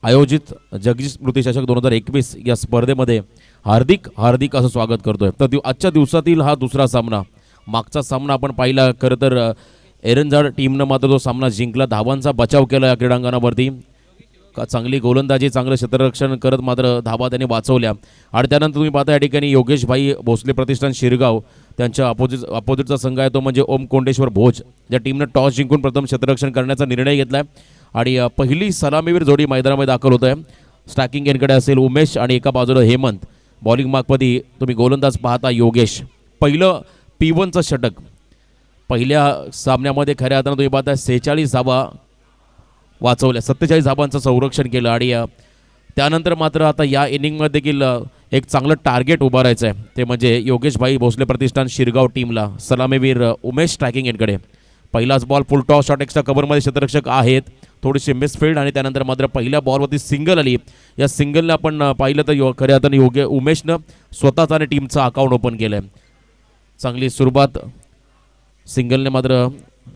आयोजित जगदीश स्मृती चषक 2021 या स्पर्धेमध्ये हार्दिक हार्दिक असं स्वागत करतोय. तर आजच्या दिवसातील हा दुसरा सामना. मागचा सामना आपण पाहिला, खरं तर एरंजाड टीमनं मात्र तो सामना जिंकला. धावांचा बचाव केला या क्रीडांगणावरती. चांगली गोलंदाजी, चांगलं क्षेत्ररक्षण करत मात्र धावा त्यांनी वाचवल्या. आणि त्यानंतर तुम्ही पाहता या ठिकाणी योगेश भाई भोसले प्रतिष्ठान शिरगाव त्यांच्या अपोजिटचा संघ आहे तो म्हणजे ओम कोंडेश्वर भोज. या टीमनं टॉस जिंकून प्रथम क्षेत्ररक्षण करण्याचा निर्णय घेतला आणि पहिली सलामीवीर जोडी मैदानामध्ये दाखल होत आहे. स्टॅकिंग एंडकडे असेल उमेश आणि एका बाजूला हेमंत. बॉलिंग मार्कमध्ये तुम्ही गोलंदाज पाहता योगेश. पहिलं P1चं षटक पहिल्या सामन्यामध्ये खऱ्या अर्थानं तुम्ही पाहता 46 धावा वाचवल्या, 47 धाबांचं संरक्षण केलं. आणि त्यानंतर मात्र आता या इनिंगमध्ये देखील एक चांगलं टार्गेट उभारायचं आहे, ते म्हणजे योगेश भाई भोसले प्रतिष्ठान शिरगाव टीमला. सलामीवीर उमेश स्ट्रायकिंग एंडकडे. पहिलाच ball full toss shot extra कव्हरमध्ये क्षेत्ररक्षक आहेत, थोडीशी मिसफिल्ड आणि त्यानंतर मात्र पहिल्या बॉलवरती सिंगल आली. या सिंगलनं आपण पाहिलं तर खऱ्या अर्थानं उमेशनं स्वतःच आणि टीमचं अकाउंट ओपन केलं आहे. चांगली सुरुवात सिंगलने मात्र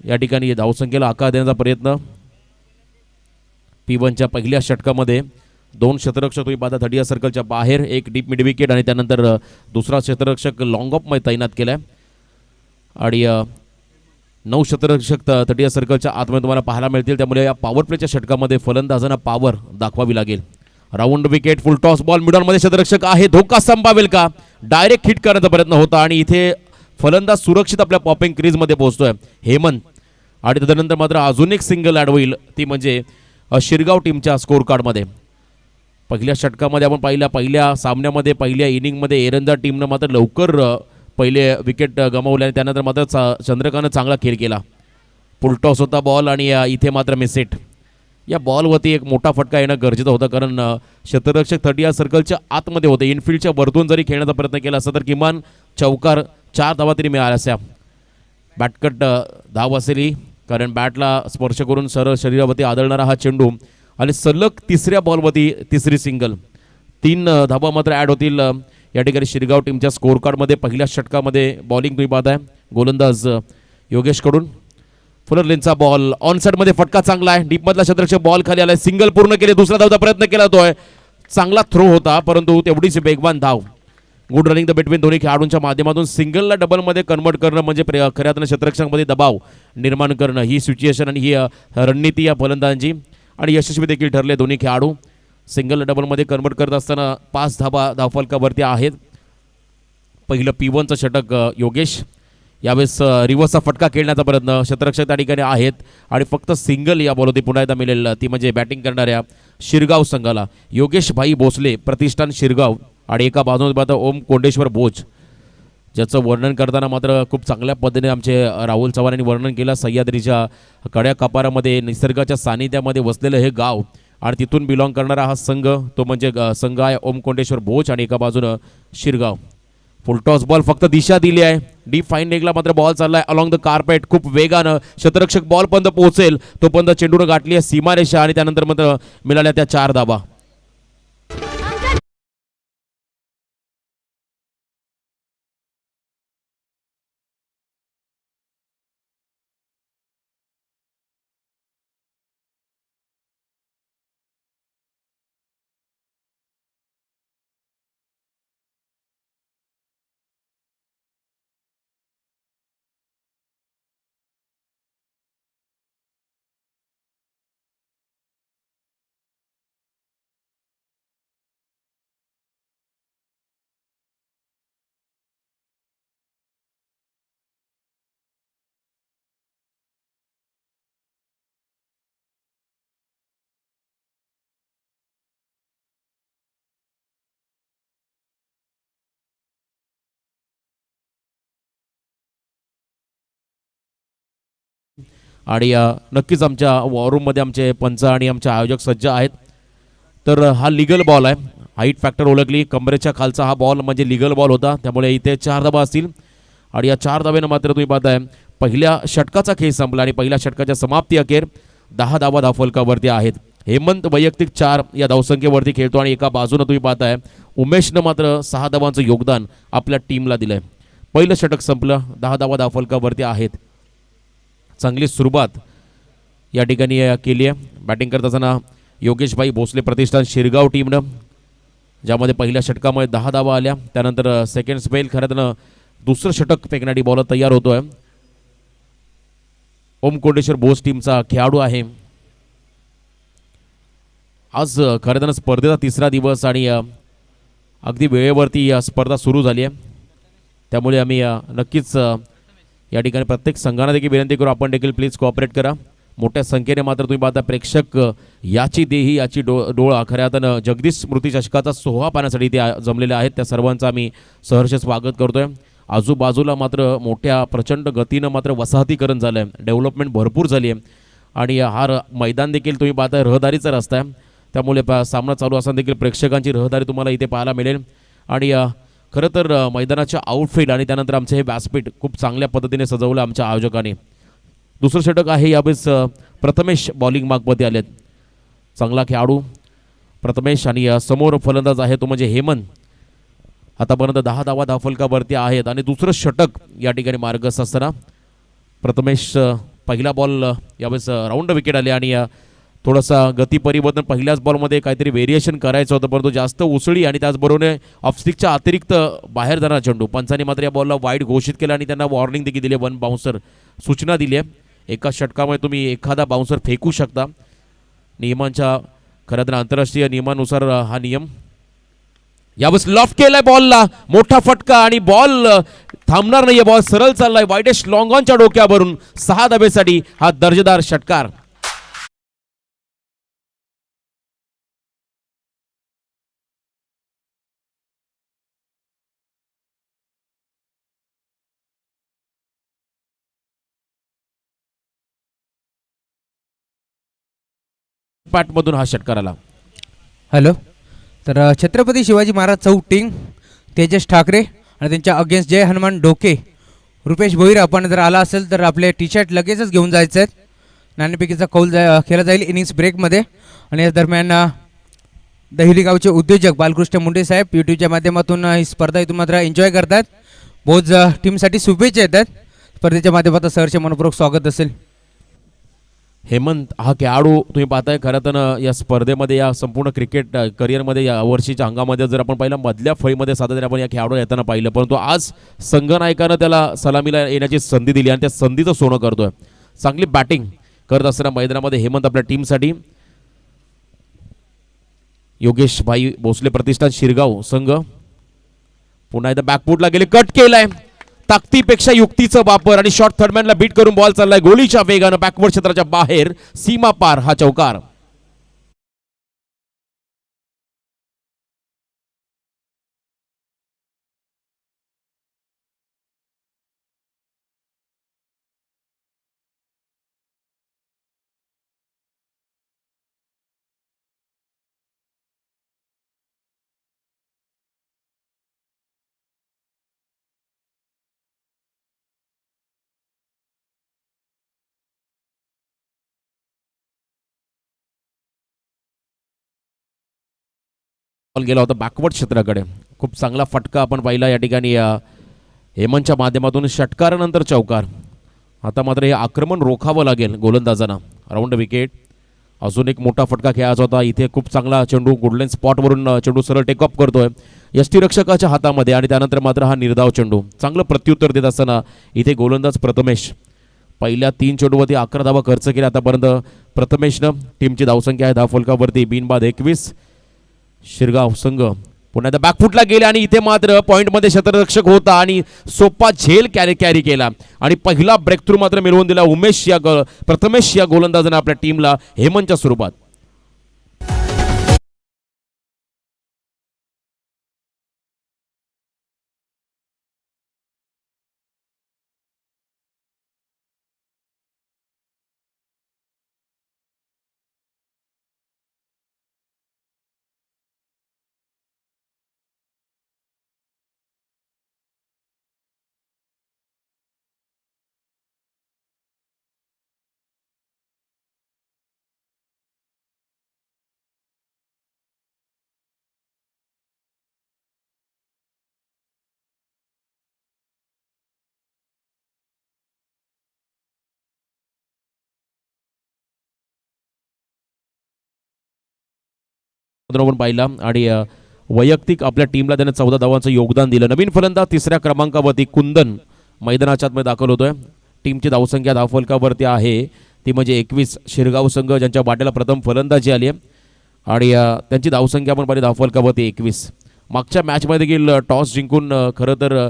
या ठिकाणी धावसंख्येला आकार देण्याचा प्रयत्न. P1च्या पहिल्या षटकामध्ये दोन क्षेत्ररक्षक तुम्ही पाहता 30 सर्कलच्या बाहेर, एक डीप मिड विकेट आणि त्यानंतर दुसरा क्षेत्ररक्षक लॉंग ऑफमध्ये तैनात केला आहे. आणि 9 क्षेत्ररक्षक 30 सर्कलच्या आतमध्ये तुम्हाला पाहायला मिळतील. त्यामुळे या पॉवर प्लेच्या षटकामध्ये फलंदाजांना पॉवर दाखवावी लागेल. Round wicket, full toss ball, मिडॉनमध्ये क्षेत्ररक्षक आहे, धोका संभावेल का? डायरेक्ट हिट करण्याचा प्रयत्न होता आणि इथे फलंदाज सुरक्षित आपल्या पॉपिंग क्रीजमध्ये पोहोचतोय हेमंत. आणि त्यानंतर मात्र अजून एक सिंगल ॲड होईल, ती म्हणजे शिरगाव टीमच्या स्कोर कार्डमध्ये. पहिल्या षटकामध्ये आपण पहिल्या सामन्यामध्ये पहिल्या इनिंगमध्ये एरंजा टीमनं मात्र लवकर पहिले विकेट गमावले आणि त्यानंतर मात्र चंद्रकांतनं चांगला खेळ केला. फुलटॉस होता बॉल आणि इथे मात्र मिसहिट. या बॉलवरती एक मोठा फटका येणं गरजेचं होतं, कारण क्षेत्ररक्षक 30 सर्कलच्या आतमध्ये होते. इनफिल्डच्या वरतून जरी खेळण्याचा प्रयत्न केला असता तर किमान चौकार 4 धावा तरी मिळाल्या असत्या. बॅटकट धाव असेल, कारण बॅटला स्पर्श करून सरळ शरीरावरती आदळणारा हा चेंडू आणि सलग तिसऱ्या बॉलवरती तिसरी सिंगल. 3 धावा मात्र ॲड होतील या ठिकाणी शिरगाव टीमच्या स्कोर कार्डमध्ये. पहिल्या षटकामध्ये बॉलिंग तुम्ही पाहताय गोलंदाज योगेशकडून. फुलर लेनचा बॉल ऑन साईडमध्ये, फटका चांगला आहे. डीपमधला क्षेत्ररक्षक बॉल खाली आलाय, सिंगल पूर्ण केले. दुसरा धावचा प्रयत्न केला तोय, चांगला थ्रो होता परंतु तेवढीच वेगवान धाव. गुड रनिंग द बिटवीन दोन्ही खेळाडूंच्या माध्यमातून सिंगलला डबलमध्ये कन्वर्ट करणं म्हणजे खऱ्या अर्थानं क्षेत्ररक्षकांमध्ये दबाव निर्माण करणं, ही सिच्युएशन आणि ही रणनीती या फलंदाजांची. आणि यशस्वी देखील ठरले दोन्ही खेळाडू. सिंगल डबलमध्ये कन्वर्ट करत असताना 5 धावा धावफलकावरती आहेत. पहिलं P1चं षटक योगेश. यावेळेस रिव्हर्सचा फटका खेळण्याचा प्रयत्न क्षेत्ररक्षक त्या ठिकाणी आहेत आणि फक्त सिंगल या बॉलवरती पुन्हा एकदा मिळेल, ती म्हणजे बॅटिंग करणाऱ्या शिरगाव संघाला. योगेश भाई भोसले प्रतिष्ठान शिरगाव आणि एका बाजूने पाहता ओम कोंडेश्वर भोज, ज्याचं वर्णन करताना मात्र खूप चांगल्या पद्धतीने आमचे राहुल चव्हाण यांनी वर्णन केलं. सह्याद्रीच्या कड्या कपारामध्ये निसर्गाच्या सानिध्यामध्ये वसलेलं हे गाव आणि तिथून बिलॉंग करणारा हा संघ, तो म्हणजे संघ आहे ओम कोंडेश्वर भोज आणि एका बाजूनं शिरगाव. फुलटॉस बॉल फक्त दिशा दिली आहे. डीप फाईन लेगला मात्र बॉल चाललाय अलॉंग द कार्पेट खूप वेगानं. क्षेत्ररक्षक बॉल पर्यंत पोहोचेल तोपर्यंत चेंडूनं गाठली आहे सीमारेषा आणि त्यानंतर मात्र मिळाल्या त्या 4 धाबा. आणि नक्कीच आमच्या वॉरूममध्ये आमचे पंच आणि आमचे आयोजक सज्ज आहेत. तर हा लिगल बॉल आहे, हाईट फॅक्टर ओळखली, कमरेच्या खालचा हा बॉल म्हणजे लिगल बॉल होता, त्यामुळे इथे 4 धाबा असतील. आणि या 4 धाब्यानं मात्र तुम्ही पाहताय पहिल्या षटकाचा खेळ संपला आणि पहिल्या षटकाच्या समाप्ती अखेर 10 धावा धावफलकावरती आहेत. हेमंत वैयक्तिक 4 या धावसंख्येवरती खेळतो आणि एका बाजूनं तुम्ही पाहताय उमेशनं मात्र 6 धावांचं योगदान आपल्या टीमला दिलंय. पहिलं षटक संपलं, 10 धावा धावफलकावरती आहेत. चांगली सुरुवात या ठिकाणी केली आहे. बॅटिंग करत असताना योगेशभाई भोसले प्रतिष्ठान शिरगाव टीमनं, ज्यामध्ये पहिल्या षटकामुळे 10 धावा आल्या. त्यानंतर सेकंड स्पेल खरं तर दुसरं षटक फेकण्यासाठी बॉलर तयार होतोय. ओम कोंडेश्वर बोस टीमचा खेळाडू आहे. आज खरं तर स्पर्धेचा तिसरा दिवस आणि अगदी वेळेवरती स्पर्धा सुरू झाली आहे. त्यामुळे आम्ही नक्कीच या ठिकाणी प्रत्येक संघांना देखील विनंती करू, आपण देखील प्लीज कोऑपरेट करा. मोठ्या संख्येने मात्र तुम्ही पाहता प्रेक्षक याची देही याची डोळा खऱ्या अर्थानं जगदीश स्मृती चषकाचा सोहळा पाहण्यासाठी ते जमलेले आहेत. त्या सर्वांचं आम्ही सहर्ष स्वागत करतोय. आजूबाजूला मात्र मोठ्या प्रचंड गतीनं मात्र वसाहतीकरण झालं आहे, डेव्हलपमेंट भरपूर झाली आहे आणि हा मैदान देखील तुम्ही पाहता रहदारीचा रस्ता आहे. त्यामुळे सामना चालू असताना देखील प्रेक्षकांची रहदारी तुम्हाला इथे पाहायला मिळेल. आणि खरं तर मैदानाच्या आउटफील्ड आणि त्यानंतर आमचं हे व्यासपीठ खूप चांगल्या पद्धतीने सजवलं आमच्या आयोजकांनी. दुसरं षटक आहे यावेळेस प्रथमेश बॉलिंग मार्कमध्ये आलेत. चांगला खेळाडू प्रथमेश आणि समोर फलंदाज आहे तो म्हणजे हेमंत. आतापर्यंत 10 धावा धावफलकावरती आहेत आणि दुसरं षटक या ठिकाणी मार्गस्थ असताना प्रथमेश पहिला बॉल यावेळेस राऊंड विकेट आले आणि थोडासा गती परिवर्तन पहिल्याच बॉलमध्ये काहीतरी व्हेरिएशन करायचं होतं, परंतु जास्त उसळी आणि त्याचबरोबर ऑफस्टिकच्या अतिरिक्त बाहेर जाणारा चेंडू. पंचांनी मात्र या बॉलला वाईड घोषित केलं आणि त्यांना वॉर्निंग देखील दिली, 1 बाउन्सर सूचना दिली आहे. एका षटकामुळे तुम्ही एखादा बाउन्सर फेकू शकता. नियमांच्या खरं तर आंतरराष्ट्रीय नियमानुसार हा नियम. यावेळेस लॉफ्ट केलाय बॉलला, मोठा फटका आणि बॉल थांबणार नाहीये, बॉल सरळ चाललाय वाईडेस्ट लॉंग ऑनच्या डोक्यावरून. 6 धावेसाठी हा दर्जेदार षटकार. पाटमधून हा षटकार आला. हॅलो, तर छत्रपती शिवाजी महाराज चौक टीम तेजस ठाकरे आणि त्यांच्या अगेन्स्ट जय हनुमान डोके रुपेश भोईर. आपण जर आला असेल तर आपले टी शर्ट लगेचच घेऊन जायचे आहेत. नाणेफेकीचा कौल केला जाईल इनिंग्स ब्रेकमध्ये. आणि या दरम्यान दहिली गावचे उद्योजक बालकृष्ण मुंडे साहेब यूट्यूबच्या माध्यमातून ही स्पर्धा इथून मात्र एन्जॉय करतात. बहुत टीमसाठी शुभेच्छा येतात. स्पर्धेच्या माध्यमातून सहर्ष मनपूर्वक स्वागत असेल. हेमंत हा खेळाडू तुम्ही पाहताय खरं तर या स्पर्धेमध्ये या संपूर्ण क्रिकेट करिअरमध्ये या वर्षीच्या हंगामध्ये जर आपण पाहिलं मधल्या फळीमध्ये सातत्याने आपण या खेळाडू येताना पाहिलं, परंतु आज संघनायकानं त्याला सलामीला येण्याची संधी दिली आणि त्या संधीचं सोनं करतोय. चांगली बॅटिंग करत असताना मैदानामध्ये हेमंत आपल्या टीमसाठी. योगेश भाई भोसले प्रतिष्ठान शिरगाव संघ पुन्हा एकदा बॅकफुटला गेले, कट केलाय. ताकदीपेक्षा युक्तीचा वापर आणि शॉर्ट थर्डमॅनला बीट करून बॉल चाललाय गोलीच्या वेगानं बॅकवर्ड क्षेत्राच्या बाहेर, सीमा पार हा चौकार. बॉल गेला होता बॅकवर्ड क्षेत्राकडे. खूप चांगला फटका आपण पाहिला या ठिकाणी हेमंतच्या माध्यमातून. षटकारानंतर चौकार. आता मात्र हे आक्रमण रोखावं लागेल गोलंदाजांना. Round wicket. अजून एक मोठा फटका खेळायचा होता इथे. खूप चांगला चेंडू गुडलाईन स्पॉटवरून चेंडू सरळ टेकअप करतोय यष्टीरक्षकाच्या हातामध्ये आणि त्यानंतर मात्र हा निर्धाव चेंडू. चांगलं प्रत्युत्तर देत असताना इथे गोलंदाज प्रथमेश पहिल्या 3 चेंडूवरती 11 धावा खर्च केल्या आतापर्यंत प्रथमेशनं. टीमची धावसंख्या आहे धावफलकावरती बिनबाद 21. शिरगाव संघ पुन्हा एकदा बॅकफुटला गेले आणि इथे मात्र पॉइंटमध्ये क्षेत्ररक्षक होता आणि सोपा झेल कॅरी केला आणि पहिला ब्रेक थ्रू मात्र मिळवून दिला प्रथमेश या गोलंदाजाने आपल्या टीमला हेमंतच्या स्वरूपात. आपण पाहिला आणि वैयक्तिक आपल्या टीमला त्याने 14 धावांचं योगदान दिलं. नवीन फलंदाज तिसऱ्या क्रमांकावरती कुंदन मैदानाच्या आतमध्ये दाखल होतोय. टीमची धावसंख्या धावफलकावरती आहे ती म्हणजे 21. शिरगाव संघ ज्यांच्या वाट्याला प्रथम फलंदाजी आली आहे आणि त्यांची धावसंख्या पण पाहिली धावफलकावरती 21. मागच्या मॅचमध्ये देखील टॉस जिंकून खरं तर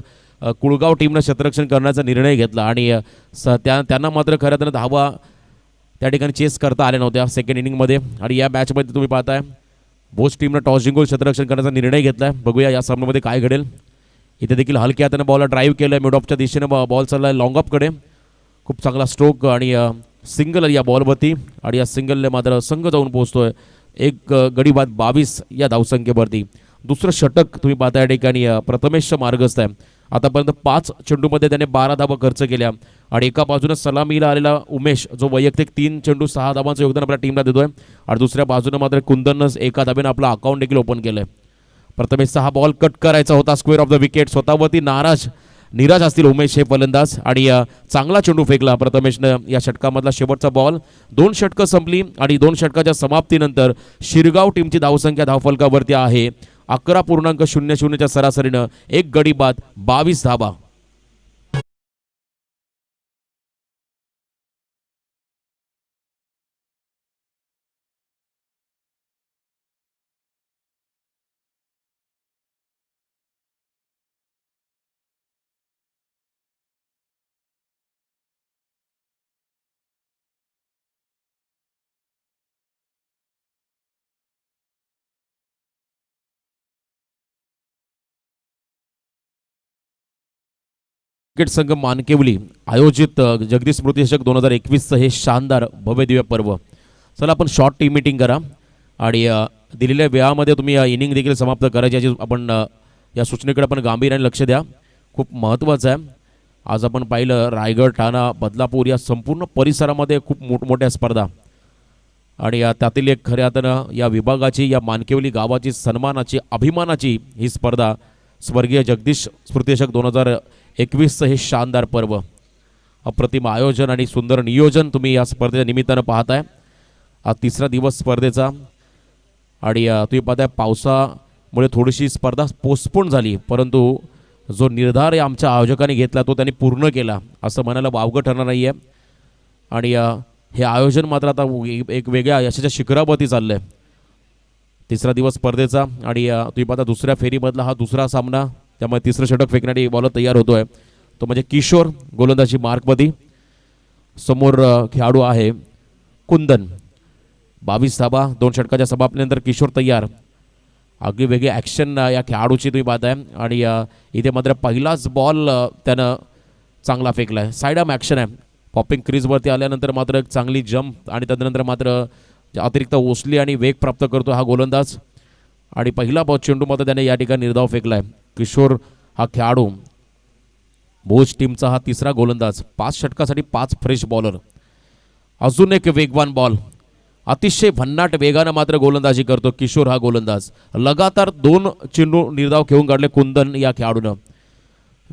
कुळगाव टीमनं क्षेत्ररक्षण करण्याचा निर्णय घेतला आणि त्यांना मात्र खरं तर धावा त्या ठिकाणी चेस करता आल्या नव्हत्या सेकंड इनिंगमध्ये. आणि या मॅचमध्ये तुम्ही पाहताय भोज टीमनं टॉस जिंकून क्षेत्ररक्षण करण्याचा निर्णय घेतला आहे. बघूया या सामन्यामध्ये काय घडेल. इथे देखील हलक्या हाताने बॉलला ड्राईव्ह केलं आहे. मिड ऑफच्या दिशेने बॉल चालला आहे लॉंग ऑफकडे. खूप चांगला स्ट्रोक आणि सिंगल या बॉलवरती आणि या सिंगलने मात्र संघ जाऊन पोहोचतोय एक गडी बाद 22 या धावसंख्येवरती. दुसरं षटक तुम्ही पाहता या ठिकाणी प्रथमेश मार्गस्थ आहे. आतापर्यंत 5 चेंडूमध्ये त्याने 12 धावा खर्च केल्या आणि एका बाजूने सलामीला आलेला उमेश जो वैयक्तिक 3 चेंडू 6 धावांचं योगदान आपल्या टीमला देतोय आणि दुसऱ्या बाजूने मात्र कुंदनच एका धाब्याने आपला अकाउंट देखील ओपन केलंय. प्रथमेशचा हा बॉल कट करायचा होता स्क्वेअर ऑफ द विकेट. स्वतःवरती निराश असतील उमेश हे फलंदाज आणि चांगला चेंडू फेकला प्रथमेशनं. या षटकामधला शेवटचा बॉल. 2 षटकं संपली आणि 2 षटकाच्या समाप्तीनंतर शिरगाव टीमची धावसंख्या धावफलकावरती आहे 11.00च्या सरासरीनं एक गडी बाद 22 धावा. क्रिकेट संघ मानकेवली आयोजित जगदीश स्मृती चषक 2021चं हे शानदार भव्यदिव्य पर्व. चला आपण शॉर्ट टीम मीटिंग करा आणि दिलेल्या वेळामध्ये तुम्ही इनिंग देखील समाप्त करायची याची आपण या सूचनेकडे आपण गांभीर्याने लक्ष द्या. खूप महत्त्वाचं आहे. आज आपण पाहिलं रायगड ठाणा बदलापूर या संपूर्ण परिसरामध्ये खूप मोठमोठ्या स्पर्धा आणि त्यातील एक खऱ्या अर्थानं या विभागाची या मानकेवली गावाची सन्मानाची अभिमानाची ही स्पर्धा स्वर्गीय जगदीश स्मृती चषक 2021चं हे शानदार पर्व. अप्रतिम आयोजन आणि सुंदर नियोजन तुम्ही या स्पर्धेच्या निमित्तानं पाहताय. हा तिसरा दिवस स्पर्धेचा आणि तुम्ही पाहताय पावसामुळे थोडीशी स्पर्धा पोस्टपोन झाली परंतु जो निर्धार आमच्या आयोजकांनी घेतला तो त्यांनी पूर्ण केला असं म्हणायला वावगं ठरणार नाही आहे. आणि हे आयोजन मात्र आता एक वेगळ्या यशाच्या शिखरावरती चाललं आहे. तिसरा दिवस स्पर्धेचा आणि तुम्ही पाहता दुसऱ्या फेरीमधला हा दुसरा सामना. त्यामुळे तिसरं षटक फेकण्यासाठी बॉलर तयार होतोय तो म्हणजे किशोर गोलंदाजी मार्कमध्ये. समोर खेळाडू आहे कुंदन. 22 धावा 2 षटकाच्या समाप्तीनंतर किशोर तयार. अगदी वेगळी ॲक्शन या खेळाडूची तुम्ही पाहताय आणि इथे मात्र पहिलाच बॉल त्यानं चांगला फेकला आहे. साईड आर्म ॲक्शन आहे. पॉपिंग क्रीजवरती आल्यानंतर मात्र एक चांगली जंप आणि त्यानंतर मात्र अतिरिक्त ओसली आणि वेग प्राप्त करतो हा गोलंदाज आणि पहिला चेंडू मात्र त्याने या ठिकाणी निर्धाव फेकला आहे. किशोर हा खेळाडू भोज टीमचा हा तिसरा गोलंदाज. 5 षटकासाठी 5 फ्रेश बॉलर. अजून एक वेगवान बॉल. अतिशय भन्नाट वेगानं मात्र गोलंदाजी करतो किशोर हा गोलंदाज. लगातार 2 चेंडू निर्धाव घेऊन काढले कुंदन या खेळाडूनं.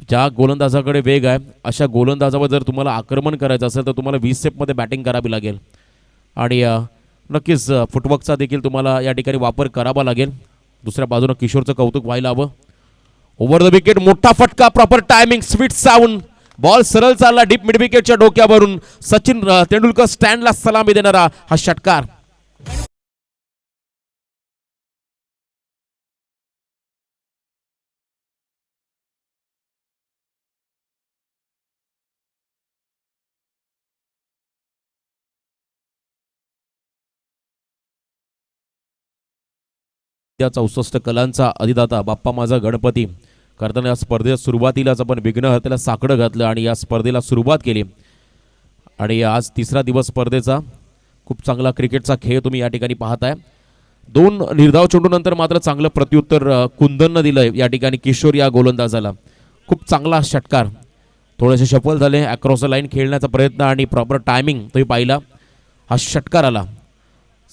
ज्या गोलंदाजाकडे वेग आहे अशा गोलंदाजावर जर तुम्हाला आक्रमण करायचं असेल तर तुम्हाला 20 स्टेपमध्ये बॅटिंग करावी लागेल आणि नक्कीच फुटवर्कचा देखील तुम्हाला या ठिकाणी वापर करावा लागेल. दुसऱ्या बाजूनं किशोरचं कौतुक व्हायला हवं. ओव्हर द विकेट मोठा फटका proper timing sweet sound. Ball सरळ चालला डीप मिड विकेटच्या डोक्यावरून. सचिन तेंडुलकर स्टँडला सलामी देणारा हा षटकार. त्या 64 कलांचा अधिदाता बाप्पा माझा गणपती करताना या स्पर्धेच्या सुरुवातीलाच आपण विघ्नहर्त्याला साकडं घातलं आणि या स्पर्धेला सुरुवात केली. आणि आज तिसरा दिवस स्पर्धेचा. खूप चांगला क्रिकेटचा खेळ तुम्ही या ठिकाणी पाहताय. 2 निर्धाव चेंडूनंतर मात्र चांगलं प्रत्युत्तर कुंदननं दिलंय या ठिकाणी किशोर या गोलंदाजाला. खूप चांगला षटकार. थोडेसे सफल झाले. अक्रॉस द लाईन खेळण्याचा प्रयत्न आणि प्रॉपर टायमिंग तुम्ही पाहिला. हा षटकार आला.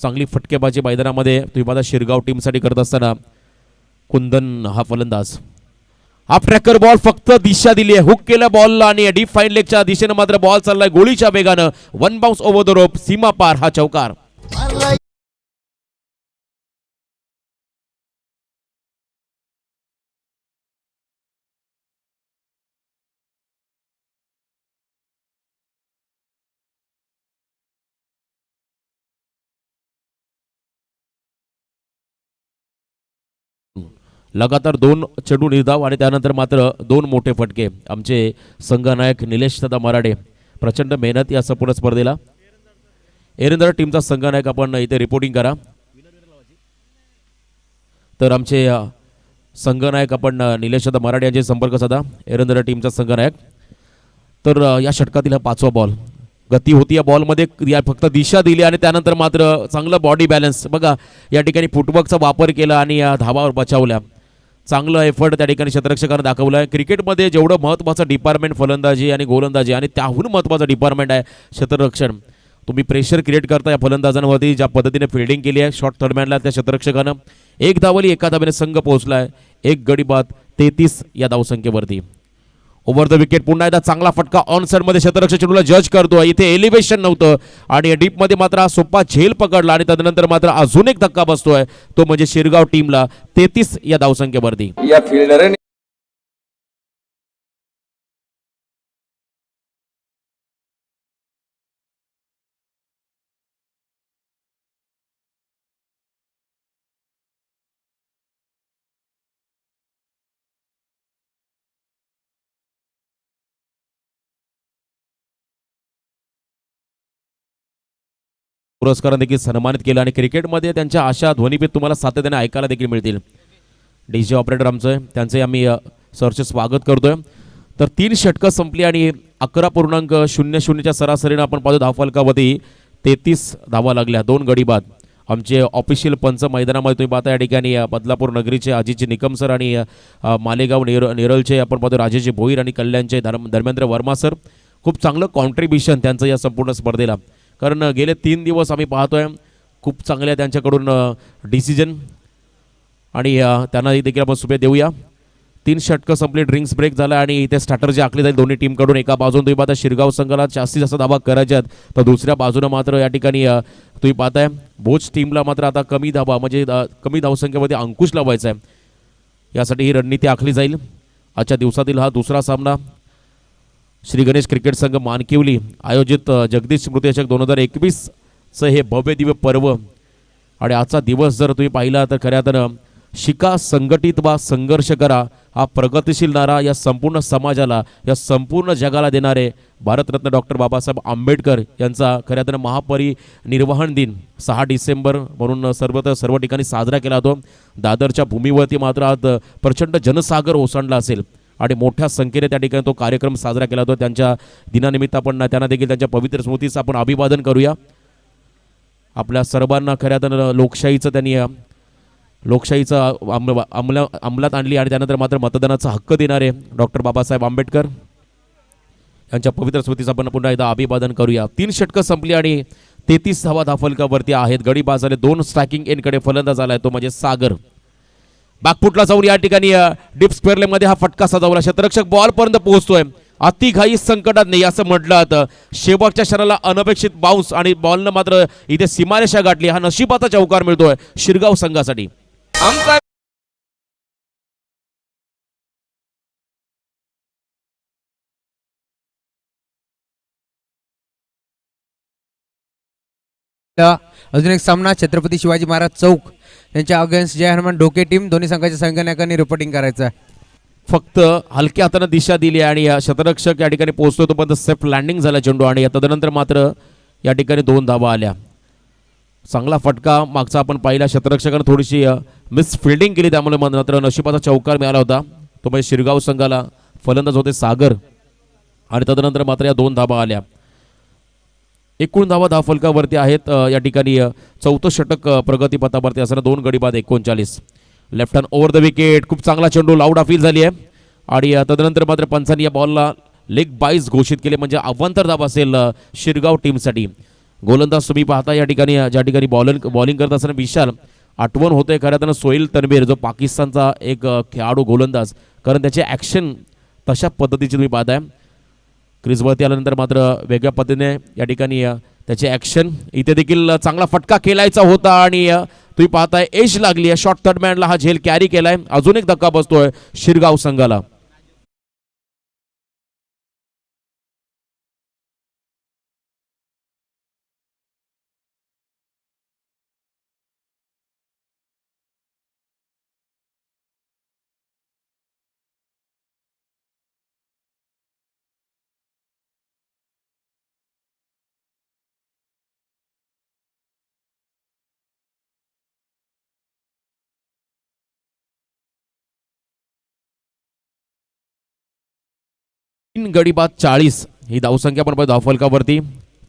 चांगली फटकेबाजी मैदानामध्ये तुम्ही पाहता शिरगाव टीमसाठी करत असताना कुंदन हा फलंदाज. हाफ ट्रॅकर बॉल फक्त दिशा दिली आहे. हुक केल्या बॉलला आणि डीप फाईन लेगच्या दिशेनं मात्र बॉल चाललाय गोळीच्या वेगानं. 1 बाउन्स ओव्हर द रोप. सीमा पार हा चौकार. लगातार 2 चेंडू निर्धाव आणि त्यानंतर मात्र 2 मोठे फटके. आमचे संघनायक निलेश दादा मराडे प्रचंड मेहनत या संपूर्ण स्पर्धेला. एरंदर टीमचा संघनायक आपण इथे रिपोर्टिंग करा. तर आमचे संघनायक आपण निलेश दादा मराडे यांचे संपर्क साधा. एरंदर टीमचा संघनायक. तर या षटकातील हा 5वा बॉल. गती होती या बॉलमध्ये, या फक्त दिशा दिली आणि त्यानंतर मात्र चांगलं बॉडी बॅलन्स बघा, या ठिकाणी फुटवर्कचा वापर केला आणि या धावावर बचावल्या. चांगलं एफर्ट त्या ठिकाणी क्षेत्ररक्षकानं दाखवलं आहे. क्रिकेटमध्ये जेवढं महत्त्वाचं डिपार्टमेंट फलंदाजी आणि गोलंदाजी आणि त्याहून महत्त्वाचं डिपार्टमेंट आहे क्षेत्ररक्षण. तुम्ही प्रेशर क्रिएट करता या फलंदाजांवरती. ज्या पद्धतीने फिल्डिंग केली आहे शॉर्ट थर्डमॅनला त्या क्षेत्ररक्षकानं, एक धावली एका धावेने संघ पोहोचला आहे. एक गडी बाद 33 या धावसंख्येवरती. ओव्हर द विकेट पुन्हा एकदा चांगला फटका ऑन साइडमध्ये क्षेत्ररक्षक चेंडूला जज करतो. इथे एलिव्हेशन नव्हतं आणि डीपमध्ये मात्र हा सोपा झेल पकडला आणि तदनंतर मात्र अजून एक धक्का बसतोय, तो म्हणजे शिरगाव टीमला 33 या धावसंख्येवरती. या फिल्डरने पुरस्काराने देखील सन्मानित केलं आणि क्रिकेटमध्ये त्यांच्या आशा ध्वनिपीत तुम्हाला सातत्याने ऐकायला देखील मिळतील. डीजे ऑपरेटर आमचं, त्यांचे आम्ही सरचे स्वागत करतोय. तर 3 षटकं संपली आणि 11.00च्या सरासरीनं आपण पाहतो धावफलकावरती 33 धावा लागल्या, 2 गडी बाद. आमचे ऑफिशियल पंच मैदानामध्ये तुम्ही पाहता या ठिकाणी बदलापूर नगरीचे अजितजी निकम सर आणि मालेगाव नेरळचे आपण पाहतो राजेशजी भोईर आणि कल्याणचे धर्मेंद्र वर्मा सर. खूप चांगलं कॉन्ट्रीब्युशन त्यांचं या संपूर्ण स्पर्धेला, कारण गेले 3 दिवस आम्ही पाहतोय खूप चांगल्या त्यांच्याकडून डिसिजन आणि त्यांनाही देखील आपण शुभेच्छा देऊया. 3 षटकं संपली, ड्रिंक्स ब्रेक झाला आणि इथे स्ट्रॅटर्जी आखली जाईल दोन्ही टीमकडून. एका बाजून तुम्ही पाहता शिरगाव संघाला जास्तीत जास्त धावा करायच्यात, तर दुसऱ्या बाजूनं मात्र या ठिकाणी तुम्ही पाहताय भोज टीमला मात्र आता कमी धावा म्हणजे कमी धावसंख्येमध्ये अंकुश लावायचा आहे. यासाठी ही रणनीती आखली जाईल. आजच्या दिवसातील हा दुसरा सामना श्री गणेश क्रिकेट संघ मानकिवली आयोजित जगदीश स्मृतिचषक 2021चं हे भव्य दिव्य पर्व. आणि आजचा दिवस जर तुम्ही पाहिला तर खऱ्या तर शिका, संघटित व्हा, संघर्ष करा हा प्रगतिशील नारा या संपूर्ण समाजाला, या संपूर्ण जगाला देणारे भारतरत्न डॉक्टर बाबासाहेब आंबेडकर यांचा खऱ्या तर महापरिनिर्वाण दिन 6 डिसेंबर म्हणून सर्व ठिकाणी साजरा केला जातो. दादरच्या भूमीवरती मात्र आज प्रचंड जनसागर ओसंडला असेल आणि मोठ्या संख्येने त्या ठिकाणी तो कार्यक्रम साजरा केला जातो. त्यांच्या दिनानिमित्त आपण त्यांना देखील त्यांच्या पवित्र स्मृतीचं आपण अभिवादन करूया. आपल्या सर्वांना खऱ्या तर लोकशाहीचं अंमलात आणली आणि त्यानंतर मात्र मतदानाचा हक्क देणारे डॉक्टर बाबासाहेब आंबेडकर यांच्या पवित्र स्मृतीचं आपण पुन्हा एकदा अभिवादन करूया. 3 षटकं संपली आणि 33 धावा धावफलकावरती आहेत. गडी बाद झाले, 2 स्ट्रायकिंग एंडकडे फलंदाज आलाय, तो म्हणजे सागर. बॅकफुटला जाऊन या ठिकाणी डीप स्क्वेअर लेगमध्ये हा फटका सजवला. क्षेत्ररक्षक बॉलपर्यंत पोहोचतोय. अतिघाई संकटात नाही असं म्हटलं जातं. शेवटच्या क्षणाला अनपेक्षित बाउन्स आणि बॉलनं मात्र इथे सीमारेषा गाठली. हा नशिबाचा चौकार मिळतोय शिरगाव संघासाठी. आमचा अजून एक सामना छत्रपती शिवाजी महाराज चौक त्यांच्या अगेन्स्ट जय हनुमान डोके टीम. दोन्ही संघाच्या संघनायकांनी रिपोर्टिंग करायचं आहे. फक्त हलक्या हातानं दिशा दिली आणि क्षेत्ररक्षक या ठिकाणी पोहोचतो तोपर्यंत सेफ लँडिंग झाला चेंडू आणि तदनंतर मात्र या ठिकाणी 2 धावा आल्या. चांगला फटका मागचा आपण पाहिला. क्षेत्ररक्षकानं थोडीशी मिस फिल्डिंग केली, त्यामुळे मात्र नशिबाचा चौकार मिळाला होता. तो म्हणजे शिरगाव संघाला. फलंदाज होते सागर आणि तदनंतर मात्र या 2 धावा आल्या. एकूण धावा धावफलकावरती आहेत. या ठिकाणी 4थं षटक प्रगतीपथावरती असताना 2 गडी बाद 39. Left hand over the wicket. खूप चांगला चेंडू, लाऊड अपील झाली आहे आणि तदनंतर मात्र पंचांनी या बॉलला लेग बाईज घोषित केले, म्हणजे अवांतर धाव असेल शिरगाव टीमसाठी. गोलंदाज तुम्ही पाहता या ठिकाणी ज्या ठिकाणी बॉलिंग करत असताना विशाल आठवण होते खऱ्या त्यानं सोहेल तनवीर, जो पाकिस्तानचा एक खेळाडू गोलंदाज, कारण त्याचे ॲक्शन तशा पद्धतीचे तुम्ही पाहताय. क्रिजवरती आल्यानंतर मात्र वेगळ्या पद्धतीने या ठिकाणी त्याचे ॲक्शन. इथे देखील चांगला फटका खेळायचा होता आणि तुम्ही पाहताय एज लागली आहे. शॉर्ट थर्डमॅनला हा झेल कॅरी केलाय. अजून एक धक्का बसतोय शिरगाव संघाला. 3 गडी बाद 40 ही धावसंख्या पण पाहिजे धावफलकावरती.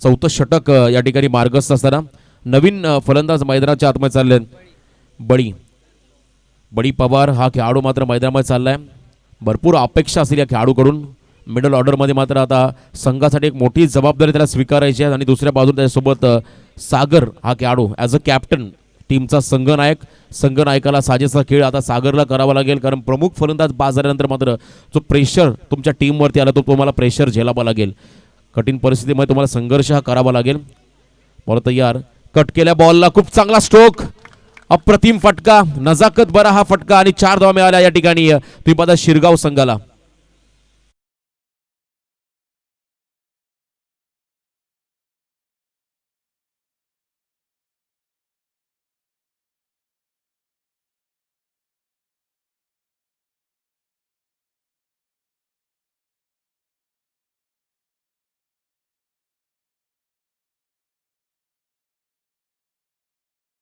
चौथं षटक या ठिकाणी मार्गस्थ असताना नवीन फलंदाज मैदानाच्या आतमध्ये चालले. बडी पवार हा खेळाडू मात्र मैदानामध्ये चाललाय. भरपूर अपेक्षा असतील या खेळाडूकडून. मिडल ऑर्डरमध्ये मात्र आता संघासाठी एक मोठी जबाबदारी त्याला स्वीकारायची आहे. आणि दुसऱ्या बाजूला त्याच्यासोबत सागर हा खेळाडू ॲज अ कॅप्टन टीमचा संघनायकाला साजेसा खेळ आता सागरला करावा लागेल. कारण प्रमुख फलंदाज बाद झाल्यानंतर मात्र जो प्रेशर तुमच्या टीमवरती आला तो तुम्हाला प्रेशर झेलावा लागेल. कठीण परिस्थितीमध्ये तुम्हाला संघर्ष हा करावा लागेल. बॉल तयार, कट केल्या बॉलला खूप चांगला स्ट्रोक, अप्रतिम फटका, नजाकत बरा हा फटका आणि 4 धावा मिळाल्या या ठिकाणी तुम्ही पाहता शिरगाव संघाला.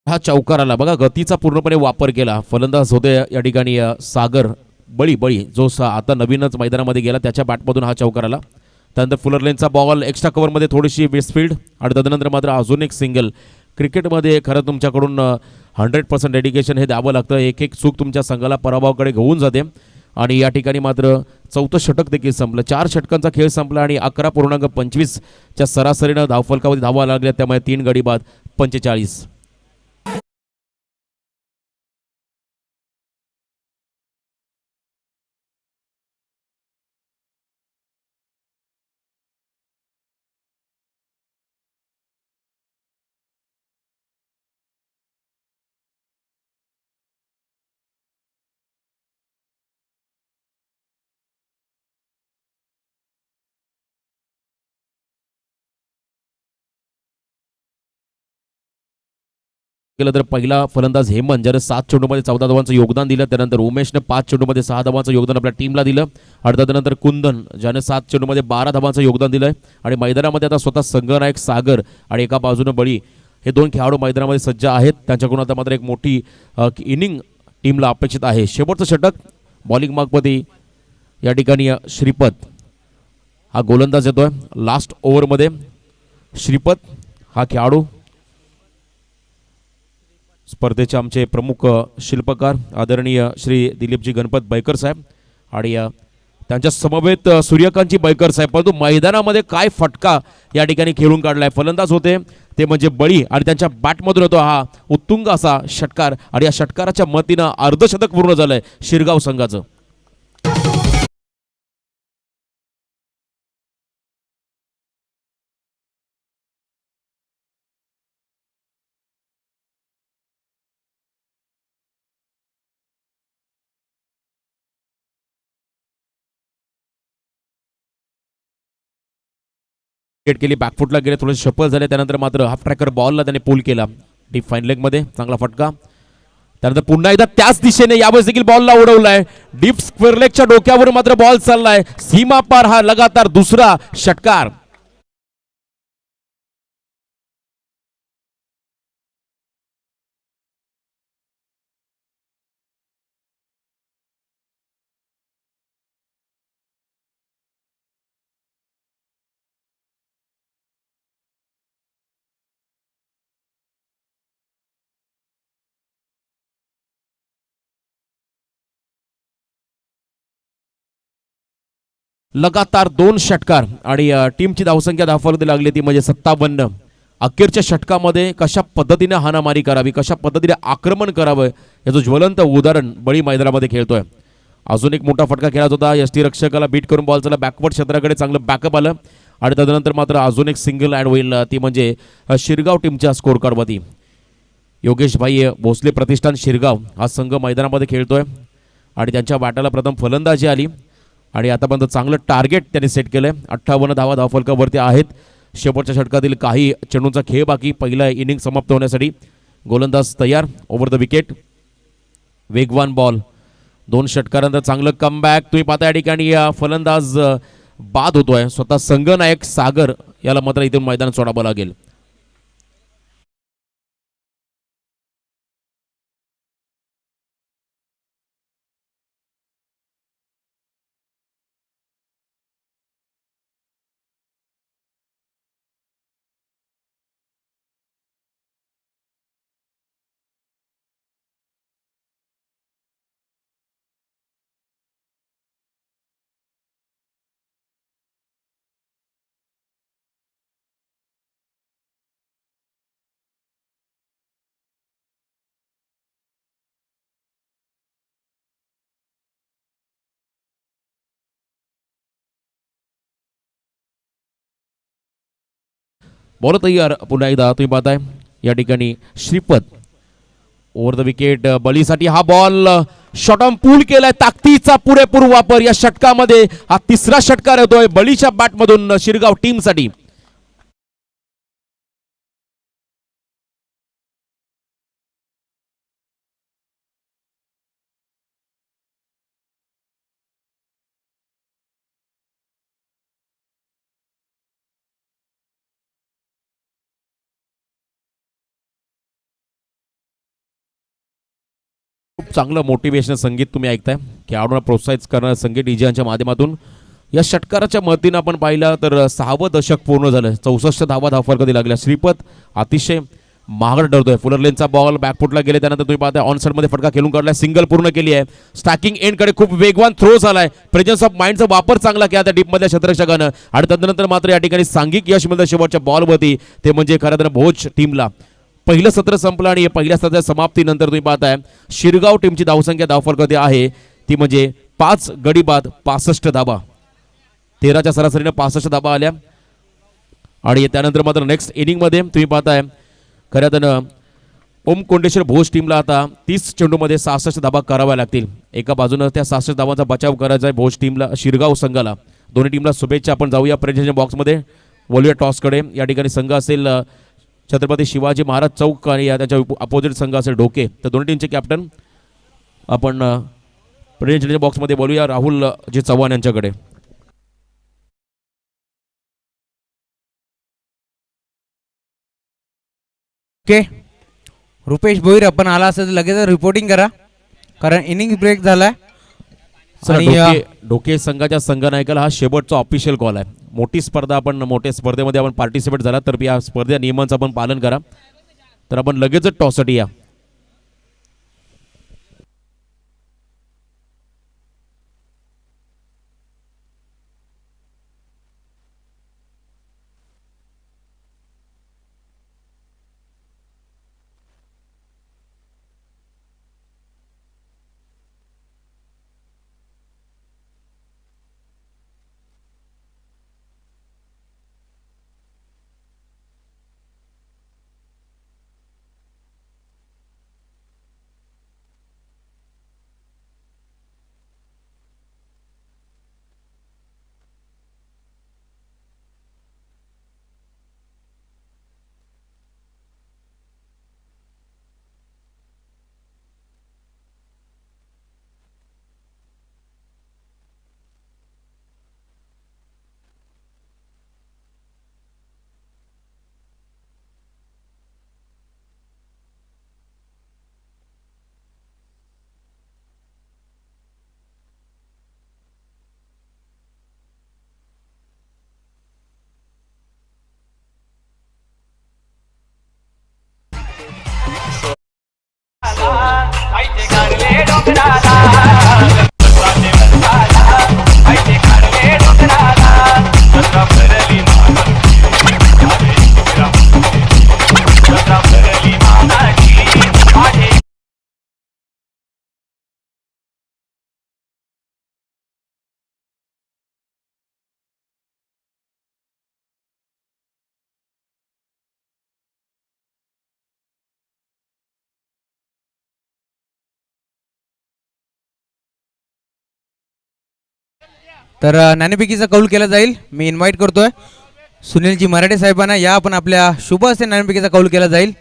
हा चौकार आला बघा, गतीचा पूर्णपणे वापर केला. फलंदाज होते या ठिकाणी सागर बळी जो आता नवीनच मैदानामध्ये गेला त्याच्या बॅटमधून हा चौकार आला. त्यानंतर फुलर लेनचा बॉल एक्स्ट्रा कव्हरमध्ये थोडीशी वेस्टफील्ड आणि तदनंतर मात्र अजून एक सिंगल. क्रिकेटमध्ये खरं तुमच्याकडून 100% डेडिकेशन हे द्यावं लागतं. एक एक चूक तुमच्या संघाला पराभवाकडे घेऊन जाते. आणि या ठिकाणी मात्र चौथं षटक देखील संपलं. 4 षटकांचा खेळ संपला आणि 11.25च्या सरासरीनं धावफलकावरती धावा लागल्या. त्यामुळे 3 गडी बाद 45. केलं तर पहिला फलंदाज हेमंत ज्याने 7 चेंडूमध्ये 14 धावांचं योगदान दिलं. त्यानंतर उमेशने 5 चेंडूमध्ये 6 धावांचं योगदान आपल्या टीमला दिलं. आणि त्यानंतर कुंदन ज्याने 7 चेंडूमध्ये 12 धावांचं योगदान दिलंय. आणि मैदानामध्ये आता स्वतः संघनायक सागर आणि एका बाजूने बळी हे 2 खेळाडू मैदानामध्ये सज्ज आहेत. त्यांच्याकडून आता मात्र एक मोठी इनिंग टीमला अपेक्षित आहे. शेवटचं षटक बॉलिंग मार्कमध्ये या ठिकाणी श्रीपत हा गोलंदाज येतोय. लास्ट ओव्हरमध्ये श्रीपत हा खेळाडू स्पर्धेचे आमचे प्रमुख शिल्पकार आदरणीय श्री दिलीपजी गणपत बैकर साहेब आणि त्यांच्या समवेत सूर्यकांतजी बैकर साहेब. परंतु मैदानामध्ये काय फटका या ठिकाणी खेळून काढलाय. फलंदाज होते ते म्हणजे बळी आणि त्यांच्या बॅटमधून होतो हा उत्तुंग असा षटकार. आणि या षटकाराच्या मतीनं अर्धशतक पूर्ण झालंय शिरगाव संघाचं. केली, बॅकफुटला गेले, थोडेसे शफल झाले. त्यानंतर मात्र हाफ ट्रॅकर बॉलला त्याने पुल केला डीप फाईन लेग मध्ये, चांगला फटका. त्यानंतर पुन्हा एकदा त्याच दिशेने यावेळेस देखील बॉलला उडवलाय. डीप स्क्वेअर लेगच्या डोक्यावर मात्र बॉल चाललाय सीमा पार. हा लगातार दुसरा षटकार. लगातार 2 षटकार आणि टीमची धावसंख्या धावफलकावरती लागली ती म्हणजे 57. अखेरच्या षटकामध्ये कशा पद्धतीने हाणामारी करावी, कशा पद्धतीने आक्रमण करावं याचं ज्वलंत उदाहरण बळी मैदानामध्ये खेळतोय. अजून एक मोठा फटका खेळत होता. यष्टीरक्षकाला बीट करून बॉल चला बॅकवर्ड क्षेत्राकडे चांगलं बॅकअप आलं. आणि त्यानंतर मात्र अजून एक सिंगल ॲड होईल ती म्हणजे शिरगाव टीमच्या स्कोर कार्डवरती. योगेश भाई भोसले प्रतिष्ठान शिरगाव हा संघ मैदानामध्ये खेळतोय. आणि त्यांच्या बॅटाला प्रथम फलंदाजी आली आणि आतापर्यंत चांगलं टार्गेट त्यांनी सेट केलंय. 58 धावा धावफलकावरती आहेत. शेवटच्या षटकातील काही चेंडूंचा खेळ बाकी. पहिला इनिंग समाप्त होण्यासाठी गोलंदाज तयार. ओव्हर द विकेट, वेगवान बॉल. 2 षटकारानंतर चांगलं कमबॅक. तुम्ही पाहता या ठिकाणी फलंदाज बाद होतोय. स्वतः संघनायक सागर याला मात्र इथून मैदान सोडावं लागेल. बॉल तयार पुन्हा एकदा तुम्ही पाहताय या ठिकाणी श्रीपत ओव्हर द विकेट बळीसाठी हा बॉल शॉर्ट ऑन पूल केलाय ताकदीचा पुरेपूर वापर या षटकामध्ये हा तिसरा षटकार येतोय बळीच्या बॅटमधून शिरगाव टीमसाठी. खूप चांगलं मोटिवेशनल संगीत तुम्ही ऐकताय खेळाडूंना प्रोत्साहित करणारं संगीत डीजेच्या माध्यमातून या षटकाराच्या मदतीनं आपण पाहिलं तर 6वं दशक पूर्ण झालं. 64 धावा धावफलकात लागल्या. श्रीपत अतिशय महागड ठरतोय. फुलरलेनचा बॉल बॅकफुटला गेले त्यानंतर तुम्ही पाहताय ऑन साइडमध्ये फटका खेळून काढलाय सिंगल पूर्ण केली आहे. स्टॅकिंग एंडकडे खूप वेगवान थ्रो झालाय. प्रेझेन्स ऑफ माइंडचा वापर चांगला केला त्या डीपमधल्या क्षेत्ररक्षकानं आणि त्यानंतर मात्र या ठिकाणी सांघिक यश मिळतं शेवटच्या बॉलवरती ते म्हणजे खरं तर भोज टीमला. पहिलं सत्र संपलं आणि पहिल्या सत्राच्या समाप्तीनंतर तुम्ही पाहताय शिरगाव टीमची धावसंख्या धावफलकामध्ये आहे ती म्हणजे 5 गडी बाद 65 धावा. 13च्या सरासरीने 65 धावा आल्या आणि त्यानंतर मात्र नेक्स्ट इनिंगमध्ये तुम्ही पाहताय खऱ्या तर ओम कोंडेश्वर भोज टीमला आता 30 चेंडूमध्ये 66 धावा कराव्या लागतील. एका बाजूनं त्या 66 धावांचा बचाव करायचा आहे भोज टीमला शिरगाव संघाला. दोन्ही टीमला शुभेच्छा. आपण जाऊया प्रेझेंटेशन बॉक्समध्ये वळूया टॉसकडे. या ठिकाणी संघ असेल छत्रपती शिवाजी महाराज चौक आणि त्याच्या अपोजिट संघ असेल डोके. तर दोन्ही टीमचे कॅप्टन आपण प्रेझेंटेशन बॉक्समध्ये बोलूया राहुल जे चव्हाण यांच्याकडे. ओके रुपेश भोईर आपण आला असेल तर लगेच रिपोर्टिंग करा कारण इनिंग ब्रेक झालाय. डोके संघाच्या संघनायकाला हा शेवटचा ऑफिशियल कॉल आहे. मोठी स्पर्धा आपण मोठ्या स्पर्धेमध्ये आपण पार्टिसिपेट झाला तर या स्पर्धे नियमांचं आपण पालन करा. तर आपण लगेचच टॉससाठी या. तर नाणेफेकीचा कौल केला जाईल. मी इन्व्हाइट करतोय सुनीलजी मराठे साहेबांना या आपण आपल्या शुभ हस्ते नाणेफेकीचा कौल केला जाईल.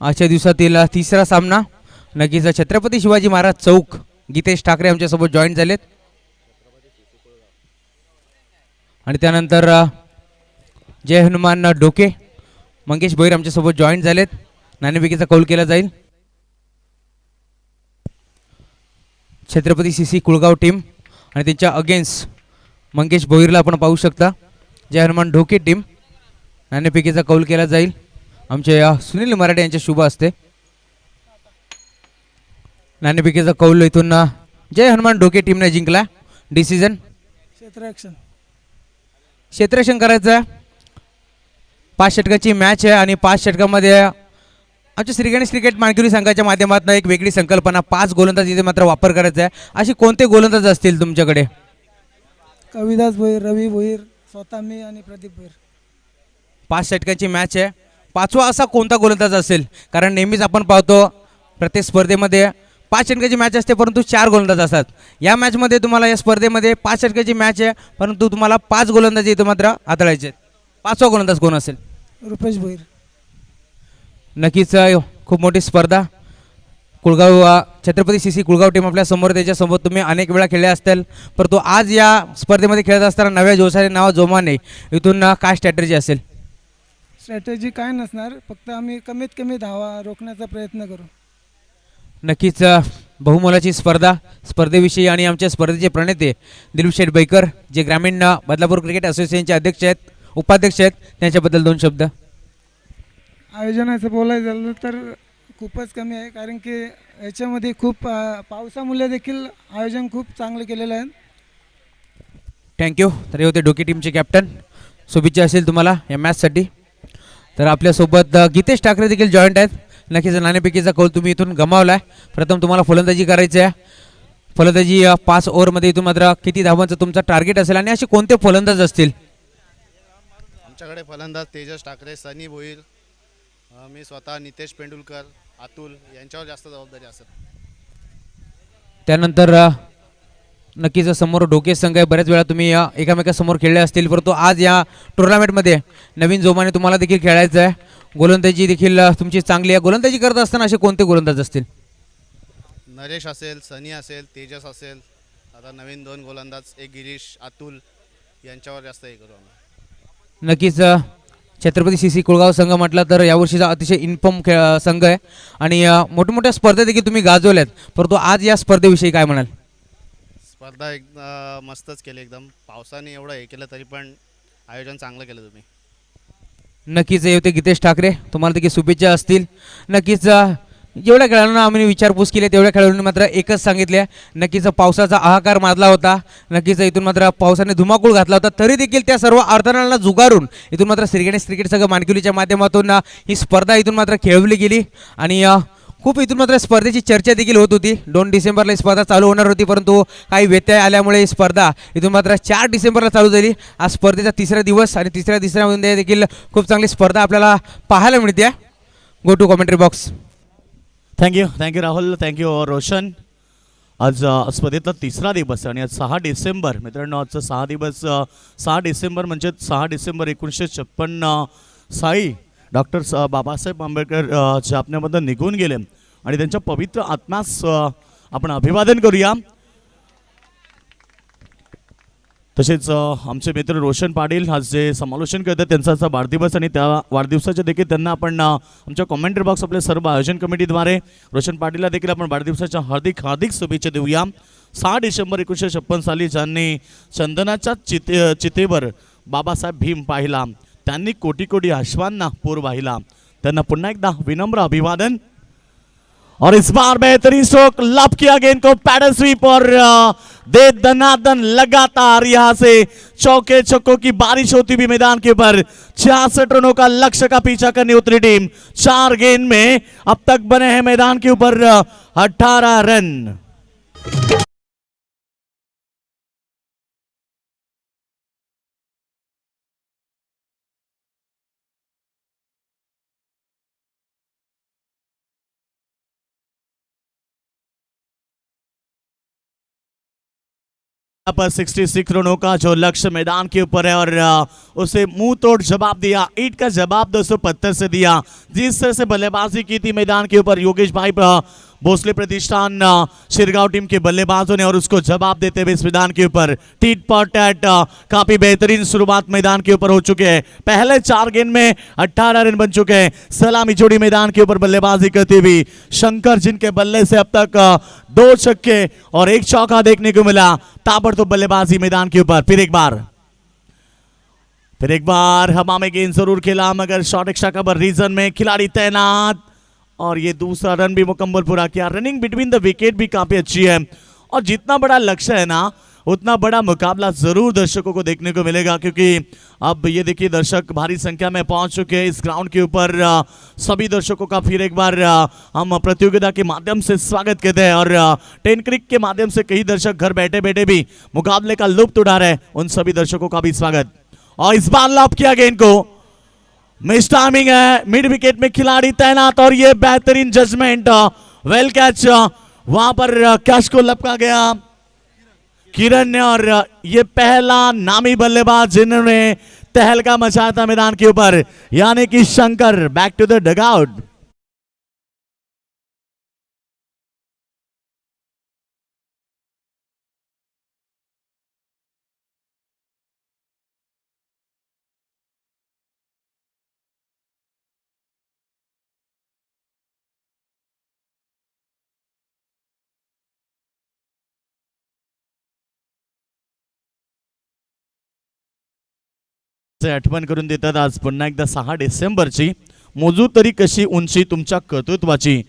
आजच्या दिवसातील तिसरा सामना नक्कीच छत्रपती शिवाजी महाराज चौक गीतेश ठाकरे आमच्यासोबत जॉईन झालेत आणि त्यानंतर जय हनुमान डोके मंगेश भोईर आमच्यासोबत जॉईन झालेत. नाणेफेकीचा कौल केला जाईल. छत्रपती सीसी कुळगाव टीम आणि त्यांच्या अगेन्स्ट मंगेश भोईरला आपण पाहू शकता. जय हनुमान ढोके टीम. नाणेफेकीचा कौल केला जाईल आमचे सुनील मराठे यांच्या शुभ असते. नाणेफेकीचा कौल इथून जय हनुमान ढोके टीमने जिंकला. डिसिजन क्षेत्ररक्षण करायचं. 5 षटकाची मॅच आहे आणि 5 षटकामध्ये आमच्या श्रीगणेश क्रिकेट मानकरी संघाच्या माध्यमातून एक वेगळी संकल्पना 5 गोलंदाज इथे मात्र वापर करायचा आहे. असे कोणते गोलंदाज असतील तुमच्याकडे? कविदास भोईर, रवी भोईर, स्वतः मी आणि प्रदीप भोईर. 5 षटकांची मॅच आहे. पाचवा असा कोणता गोलंदाज असेल, कारण नेहमीच आपण पाहतो प्रत्येक स्पर्धेमध्ये 5 षटकांची मॅच असते परंतु 4 गोलंदाज असतात. या मॅचमध्ये तुम्हाला या स्पर्धेमध्ये 5 षटकांची मॅच आहे परंतु तुम्हाला 5 गोलंदाज इथं मात्र हाताळायचे आहेत. पाचवा गोलंदाज कोण असेल? रुपेश भोईर. नक्कीच खूप मोठी स्पर्धा. Kulgaon Chhatrapati C C Kulgaon team आपल्या समोर, त्याच्यासोबत तुम्ही अनेक वेळा खेळले असतील परंतु आज या स्पर्धेमध्ये खेळत असताना नव्या जोशाने नाव जोमाने इथून काय स्ट्रॅटेजी असेल? स्ट्रॅटेजी काय नसणार, फक्त आम्ही कमीत कमी धावा रोखण्याचा प्रयत्न करू. नक्कीच बहुमोलाची स्पर्धा. स्पर्धेविषयी आणि आमच्या स्पर्धेचे प्रणेते दिलीप शेठ बैकर, जे ग्रामीण बदलापूर क्रिकेट असोसिएशनचे अध्यक्ष आहेत, उपाध्यक्ष आहेत, त्यांच्याबद्दल 2 शब्द. आयोजनाचं बोलायचं झालं तर खूपच कमी आहे, कारण की याच्यामध्ये खूप पावसामुळे देखील आयोजन खूप चांगलं केलेलं आहे. थँक्यू. तर हे होते डोके टीमचे कॅप्टन. शुभेच्छा असेल तुम्हाला या मॅचसाठी. तर आपल्यासोबत गीतेश ठाकरे देखील जॉईंट आहेत. नक्कीच नाणेफेकीचा कौल तुम्ही इथून गमावला आहे. प्रथम तुम्हाला फलंदाजी करायची आहे. फलंदाजी 5 ओव्हरमध्ये इथून मात्र किती धावांचं तुमचं टार्गेट असेल आणि असे कोणते फलंदाज असतील? आमच्याकडे फलंदाज तेजस ठाकरे, सनी भोईर, मी स्वतः, नितेश पेंडुलकर, अतुल यांच्यावर जास्त जबाबदारी असेल. त्यानंतर नक्कीच समोर डोके संघ आहे. बऱ्याच वेळा तुम्ही एकामेकासमोर खेळले असतील परंतु आज या टुर्नामेंटमध्ये नवीन जोमाने तुम्हाला देखील खेळायचं आहे. गोलंदाजी देखील तुमची चांगली आहे. गोलंदाजी करत असताना असे कोणते गोलंदाज असतील? नरेश असेल, सनी असेल, तेजस असेल, आता नवीन 2 गोलंदाज, एक गिरीश, अतुल यांच्यावर जास्त हे करू आम्ही. नक्कीच छत्रपती सी सी कुळगाव संघ म्हटलं तर यावर्षीचा अतिशय इन्फॉर्म संघ आहे आणि मोठमोठ्या स्पर्धा देखील तुम्ही गाजवल्यात, परंतु आज या स्पर्धेविषयी काय म्हणाल? स्पर्धा एक मस्तच केली एकदम. पावसाने एवढं हे केलं तरी पण आयोजन चांगलं केलं तुम्ही. नक्कीच हे होते गीतेश ठाकरे. तुम्हाला देखील शुभेच्छा असतील. नक्कीच जेवढ्या खेळाडूंना आम्ही विचारपूस केली तेवढ्या खेळाडूंनी मात्र एकच सांगितले, नक्कीच पावसाचा हाहाकार माजला होता. नक्कीच इथून मात्र पावसाने धुमाकूळ घातला होता, तरी देखील त्या सर्व अडचणांना जुगारून इथून मात्र श्रीगणेश क्रिकेट संघ मानकिवलीच्या माध्यमातून ही स्पर्धा इथून मात्र खेळवली गेली आणि खूप इथून मात्र स्पर्धेची चर्चा देखील होत होती. 2 डिसेंबरला ही स्पर्धा चालू होणार होती परंतु काही व्यत्यय आल्यामुळे ही स्पर्धा इथून मात्र 4 डिसेंबरला चालू झाली. आज स्पर्धेचा 3रा दिवस आणि तिसऱ्या दिवसामध्ये देखील खूप चांगली स्पर्धा आपल्याला पाहायला मिळते. Go to commentary box. Thank you Rahul, thank you Roshan. आज स्पर्धेतला 3रा दिवस आणि आज 6 डिसेंबर. मित्रांनो आजचा 6 दिवस, 6 डिसेंबर म्हणजे 6 डिसेंबर 1956 साई डॉक्टर बाबासाहेब आंबेडकर जे आपल्यामधून निघून गेले आणि त्यांच्या पवित्र आत्म्यास आपण अभिवादन करूया. तसेच आमचे मित्र रोशन पाटील आज जे समालोचन करतात त्यांचा आजचा वाढदिवस आणि त्या वाढदिवसाच्या देखील त्यांना आपण आमच्या कॉमेंट्री बॉक्स आपल्या सर्व आयोजन कमिटीद्वारे रोशन पाटीलला देखील आपण वाढदिवसाच्या हार्दिक शुभेच्छा देऊया. 6 डिसेंबर 1956 साली ज्यांनी चंदनाच्या चितेवर बाबासाहेब भीम पाहिला, त्यांनी कोटी कोटी अश्वांना पूर वाहिला, त्यांना पुन्हा एकदा विनम्र अभिवादन. और इस बार बेहतरीन स्ट्रोक लप किया गेंद को पैडल स्वीप और दे दनादन लगातार यहां से चौके छक्कों की बारिश होती हुई मैदान के ऊपर 66 रनों का लक्ष्य का पीछा करने उतरी टीम. 4 गेंद में अब तक बने हैं मैदान के ऊपर 18 रन. पर 66 रनों का जो लक्ष्य मैदान के ऊपर है और उसे मुंह तोड़ जवाब दिया. ईंट का जवाब दोस्तों पत्थर से दिया. जिस तरह से बल्लेबाजी की थी मैदान के ऊपर योगेश भाई भोसले प्रतिष्ठान शिरगांव टीम के बल्लेबाजों ने, और उसको जवाब देते हुए इस मैदान के ऊपर टीट फॉर टैट काफी बेहतरीन शुरुआत मैदान के ऊपर हो चुके हैं. पहले 4 गेंद में 18 रन बन चुके हैं. सलामी जोड़ी मैदान के ऊपर बल्लेबाजी करती हुई शंकर, जिनके बल्ले से अब तक 2 छक्के और 1 चौका देखने को मिला. ताबड़तोड़ बल्लेबाजी मैदान के ऊपर. फिर एक बार हवा में गेंद जरूर खेला मगर शॉर्ट एक्स्ट्रा कवर रीजन में खिलाड़ी तैनात और ये दूसरा रन भी मुकम्मल पूरा किया. रनिंग बिटवीन द विकेट भी काफी अच्छी है और जितना बड़ा लक्ष्य है ना उतना बड़ा मुकाबला जरूर दर्शकों को देखने को मिलेगा, क्योंकि अब ये देखिए दर्शक भारी संख्या में पहुंच चुके हैं इस ग्राउंड के ऊपर. सभी दर्शकों का फिर एक बार हम प्रतियोगिता के माध्यम से स्वागत करते हैं और 10 क्रिक के माध्यम से कई दर्शक घर बैठे बैठे भी मुकाबले का लुत्फ उठा रहे हैं. उन सभी दर्शकों का भी स्वागत. और इस बार लॉप किया गेंद को मिस टाइमिंग है, मिड विकेट में खिलाड़ी तैनात और ये बेहतरीन जजमेंट, वेल कैच, वहां पर कैच को लपका गया किरण ने और ये पहला नामी बल्लेबाज जिन्होंने तहलका मचाया था मैदान के ऊपर, यानी कि Shankar back to the dugout. आठवण करून देतात आज पुन्हा एकदा 6 डिसेंबरची, मोजू तरी कशी उंची तुमच्या कर्तृत्वाची,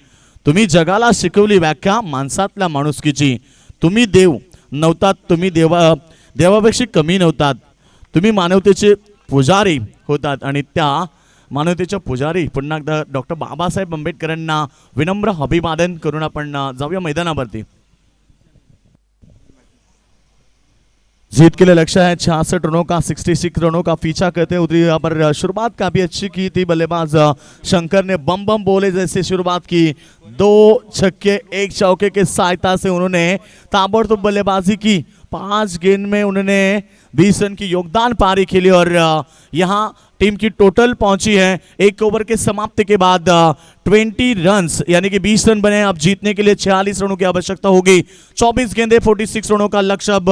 तुम्ही जगाला शिकवली व्याख्या माणसातल्या माणुसकीची, तुम्ही देव नव्हतात, तुम्ही देवापेक्षा कमी नव्हतात, तुम्ही मानवतेचे पुजारी होतात आणि त्या मानवतेच्या पुजारी पुन्हा एकदा डॉक्टर बाबासाहेब आंबेडकरांना विनम्र अभिवादन करून आपण जाऊया मैदानावरती। जीत के लिए लक्ष्य है 66 रनों का, 66 रनों का पीछा करते उतरी यहाँ पर शुरुआत काफी अच्छी की थी बल्लेबाज शंकर ने, बम बम बोले जैसे शुरुआत की, 2 छक्के 1 चौके के सहायता से उन्होंने ताबड़तोड़ बल्लेबाजी की, 5 गेंद में उन्होंने 20 रन की योगदान पारी खेली और यहाँ टीम की टोटल पहुंची है 1 ओवर के समाप्ति के बाद 20 रन्स यानी कि 20 रन बने। अब जीतने के लिए 46 रनों की आवश्यकता होगी। 24 गेंदे 46 रनों का लक्ष्य। अब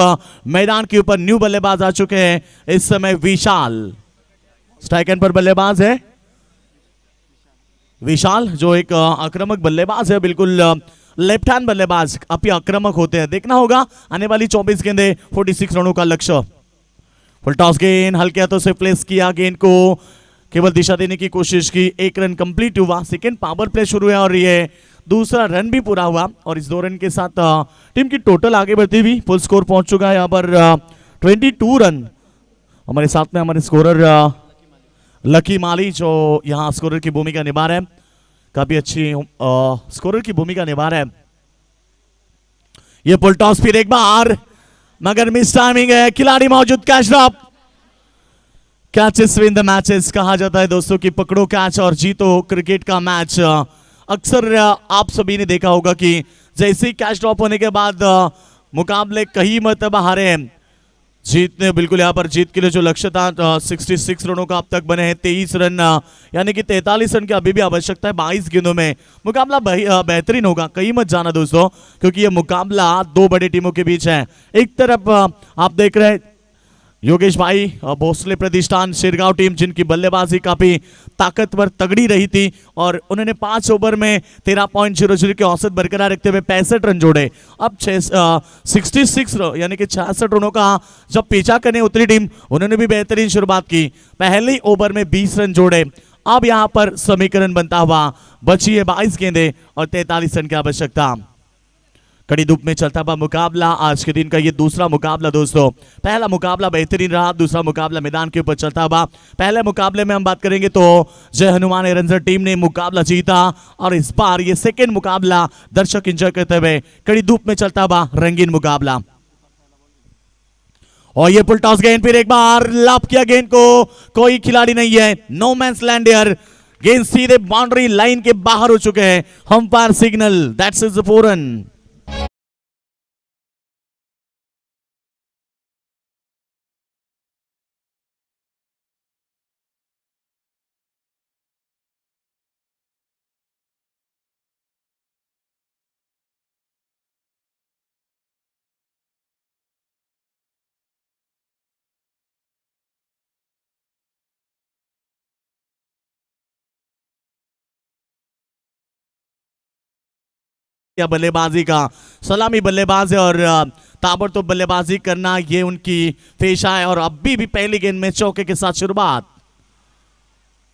मैदान के ऊपर न्यू बल्लेबाज आ चुके हैं इस समय। विशाल स्ट्राइक एंड पर बल्लेबाज है, विशाल जो एक आक्रामक बल्लेबाज है, बिल्कुल लेफ्ट हैंड बल्लेबाज काफी आक्रामक होते हैं। देखना होगा आने वाली 24 गेंदे 46 रनों का लक्ष्य। फुल टॉस गेंद हल्के हाथों से प्लेस किया, गेंद को केवल दिशा देने की कोशिश की, 1 रन कंप्लीट हुआ। सेकेंड पावर प्ले शुरू है और ये दूसरा रन भी पूरा हुआ और इस 2 रन के साथ टीम की टोटल आगे बढ़ती हुई फुल स्कोर पहुंच चुका है यहाँ पर 22 रन। हमारे साथ में हमारे स्कोरर लकी माली जो यहाँ स्कोरर की भूमिका निभा रहे हैं, काफी अच्छी स्कोरर की भूमिका निभा रहे हैं। ये फुल टॉस फिर एक बार, मगर मिस टाइमिंग है, खिलाड़ी मौजूद, catch drop. Catches win the matches कहा जाता है दोस्तों कि पकड़ो कैच और जीतो क्रिकेट का मैच। अक्सर आप सभी ने देखा होगा कि जैसे ही कैच ड्रॉप होने के बाद मुकाबले कई मरतबा हारे हैं। जीतने बिल्कुल यहाँ पर जीत के लिए जो लक्ष्य था 66 रनों का अब तक बने हैं 23 रन, यानी कि 43 रन की अभी भी आवश्यकता है 22 गेंदों में। मुकाबला बेहतरीन होगा, कहीं मत जाना दोस्तों, क्योंकि ये मुकाबला 2 बड़ी टीमों के बीच है। एक तरफ आप देख रहे हैं योगेश भाई भोसले प्रतिष्ठान शिरगांव टीम, जिनकी बल्लेबाजी काफी ताकतवर तगड़ी रही थी और उन्होंने 5 ओवर में 13.00 के औसत बरकरार रखते हुए 65 रन जोड़े। अब 66 यानी कि 66 रनों का जब पीछा करने उतरी टीम, उन्होंने भी बेहतरीन शुरुआत की, पहले ओवर में 20 रन जोड़े। अब यहां पर समीकरण बनता हुआ बची है 22 गेंदें और 43 रन की आवश्यकता। कड़ी धूप में चलता हुआ मुकाबला, आज के दिन का ये दूसरा मुकाबला दोस्तों। पहला मुकाबला बेहतरीन रहा, दूसरा मुकाबला मैदान के ऊपर चलता हुआ। पहले मुकाबले में हम बात करेंगे तो जय हनुमान एरंजर टीम ने मुकाबला जीता और इस बार ये सेकेंड मुकाबला दर्शक एंजॉय करते हुए कड़ी धूप में चलता हुआ रंगीन मुकाबला। और ये फुल टॉस गेंद फिर एक बार लाभ किया गेंद को, कोई खिलाड़ी नहीं है, नो मैंस लैंड हियर। गेंद सीधे बाउंड्री लाइन के बाहर हो चुके हैं। Umpire signal, that's is the 4 run. या बल्लेबाजी का सलामी बल्लेबाज है और ताबड़तोड़ बल्लेबाजी करना ये उनकी पेशा है। और अभी भी पहली गेंद में चौके के साथ शुरुआत,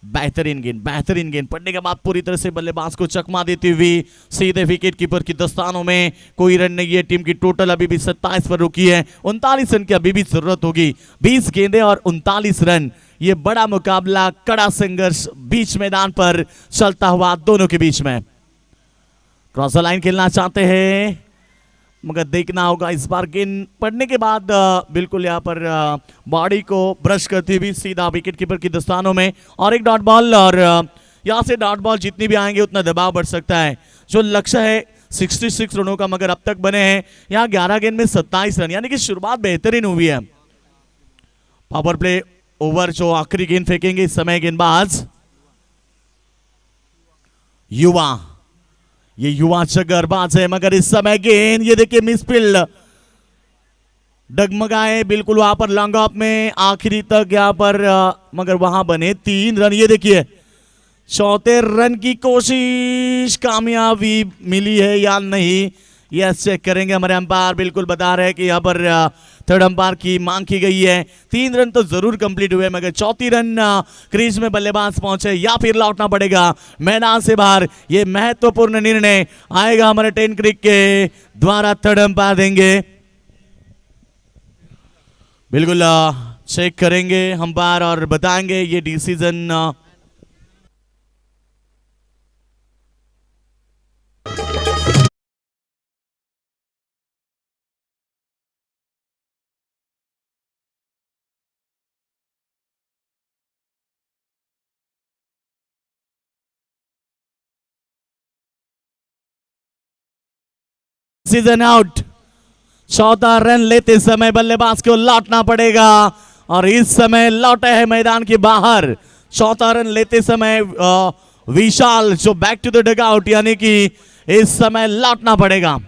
बेहतरीन गेंद पड़ने के बाद पूरी तरह से बल्लेबाज को चकमा देती हुई सीधे विकेट कीपर की दस्तानों में। कोई रन नहीं है, टीम की टोटल अभी भी 27 पर रुकी है। 39 रन की अभी भी जरूरत होगी, 20 गेंदें और 39 रन। ये बड़ा मुकाबला, कड़ा संघर्ष बीच मैदान पर चलता हुआ दोनों के बीच में। क्रॉस द लाइन खेलना चाहते हैं मगर देखना होगा इस बार गेंद पड़ने के बाद बिल्कुल यहाँ पर बॉडी को ब्रश करती हुई सीधा विकेट कीपर की दस्तानों में और एक डॉट बॉल। और यहाँ से डॉट बॉल जितनी भी आएंगे उतना दबाव बढ़ सकता है। जो लक्ष्य है 66 रनों का, मगर अब तक बने हैं यहाँ 11 गेंद में 27 रन, यानी कि शुरुआत बेहतरीन हुई है। पावर प्ले ओवर जो आखिरी गेंद फेंकेंगे इस समय गेंदबाज युवा, ये युवा चक्करबाज है, मगर इस समय गेंद ये देखिए मिसफील्ड डगमगाए बिल्कुल वहां पर लॉन्ग ऑफ में आखिरी तक यहाँ पर मगर वहां बने 3 रन। ये देखिए चौथे रन की कोशिश कामयाबी मिली है या नहीं, यस चेक करेंगे। हमारे अंपायर बिल्कुल बता रहे हैं कि यहाँ पर थर्ड अंपायर की मांग की गई है। 3 रन तो जरूर कंप्लीट हुए, मगर चौथी रन क्रीज में बल्लेबाज पहुंचे या फिर लौटना पड़ेगा मैदान से बाहर। ये महत्वपूर्ण निर्णय आएगा हमारे 10 क्रिक के द्वारा, थर्ड अंपायर देंगे। बिल्कुल चेक करेंगे अंपायर और बताएंगे ये डिसीजन सीजन आउट। चौथा रन लेते समय बल्लेबाज को लौटना पड़ेगा और इस समय लौटे है मैदान के बाहर। चौथा रन लेते समय विशाल जो बैक टू द डगआउट, यानी कि इस समय लौटना पड़ेगा।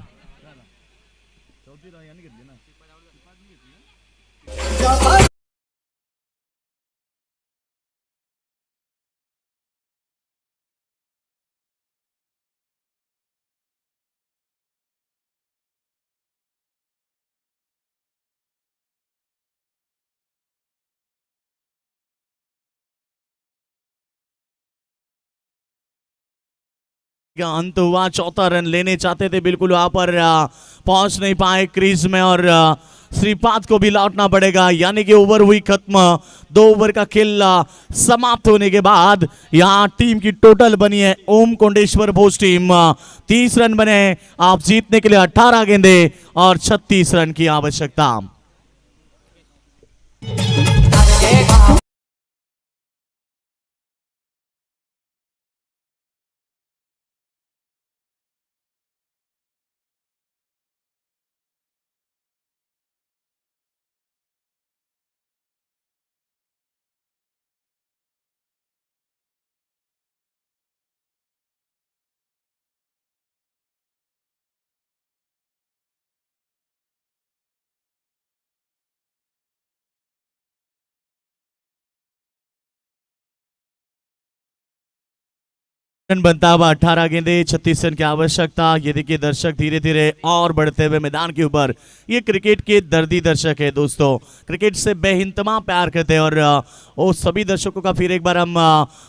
का अंत हुआ, चौथा रन लेने चाहते थे, बिल्कुल वहां पर पहुंच नहीं पाए क्रीज में और श्रीपाद को भी लौटना पड़ेगा, यानी कि ओवर हुई खत्म। 2 ओवर का खेल समाप्त होने के बाद यहां टीम की टोटल बनी है ओम कोंडेश्वर भोज टीम 30 रन बने। आप जीतने के लिए 18 गेंदे और 36 रन की आवश्यकता। बनता हुआ 18 गेंदे 36 रन की आवश्यकता। ये देखिए दर्शक धीरे धीरे और बढ़ते हुए मैदान के ऊपर। ये क्रिकेट के दर्दी दर्शक है दोस्तों, क्रिकेट से बेहिंतमा प्यार करते हैं और वो सभी दर्शकों का फिर एक बार हम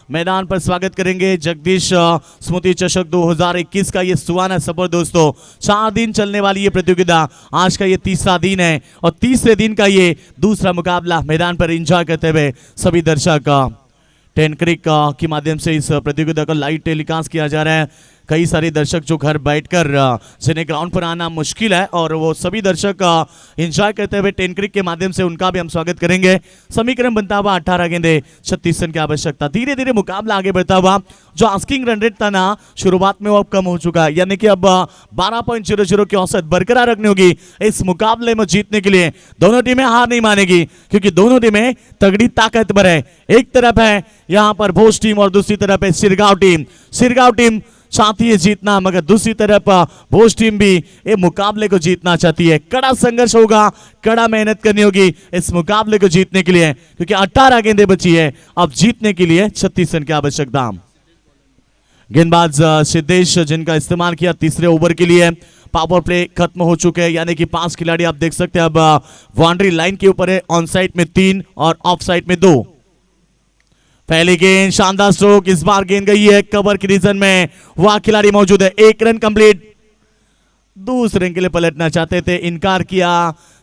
मैदान पर स्वागत करेंगे। जगदीश स्मृति चषक 2021 का ये सुहाना सफर दोस्तों, 4 दिन चलने वाली ये प्रतियोगिता, आज का ये तीसरा दिन है और तीसरे दिन का ये दूसरा मुकाबला मैदान पर एंजॉय करते हुए सभी दर्शक 10 क्रिक के माध्यम से इस प्रतियोगिता का लाइव टेलीकास्ट किया जा रहा है। कई सारे दर्शक जो घर बैठकर जिन्हें ग्राउंड पर आना मुश्किल है और वो सभी दर्शक एंजॉय करते हुए 10 क्रिक के माध्यम से उनका भी हम स्वागत करेंगे। समीकरण बनता हुआ 18 गेंदे 36 रन की आवश्यकता। धीरे धीरे मुकाबला आगे बढ़ता हुआ। जो आस्किंग रन रेट था ना शुरुआत में वो अब कम हो चुका है, यानी कि अब 12.00 की औसत बरकरार रखनी होगी इस मुकाबले में जीतने के लिए। दोनों टीमें हार नहीं मानेगी क्योंकि दोनों टीमें तगड़ी ताकतवर है। एक तरफ है यहाँ पर भोज टीम और दूसरी तरफ है सिरगांव टीम। सिरगांव टीम चाहती है जीतना, मगर दूसरी तरफ भोज टीम भी ये मुकाबले को जीतना चाहती है। कड़ा संघर्ष होगा, कड़ा मेहनत करनी होगी इस मुकाबले को जीतने के लिए, क्योंकि 18 गेंदें बची है। अब जीतने के लिए 36 रन की आवश्यकता। गेंदबाज सिद्धेश जिनका इस्तेमाल किया तीसरे ओवर के लिए। पावर प्ले खत्म हो चुके हैं, यानी कि 5 खिलाड़ी आप देख सकते हैं अब बाउंड्री लाइन के ऊपर है। ऑन साइड में 3 और ऑफ साइड में 2। पहली गेंद शानदार स्ट्रोक, इस बार गेंद गई है कवर की रीजन में, वह खिलाड़ी मौजूद है। 1 रन कंप्लीट। दूसरे रन के लिए पलटना चाहते थे, इनकार किया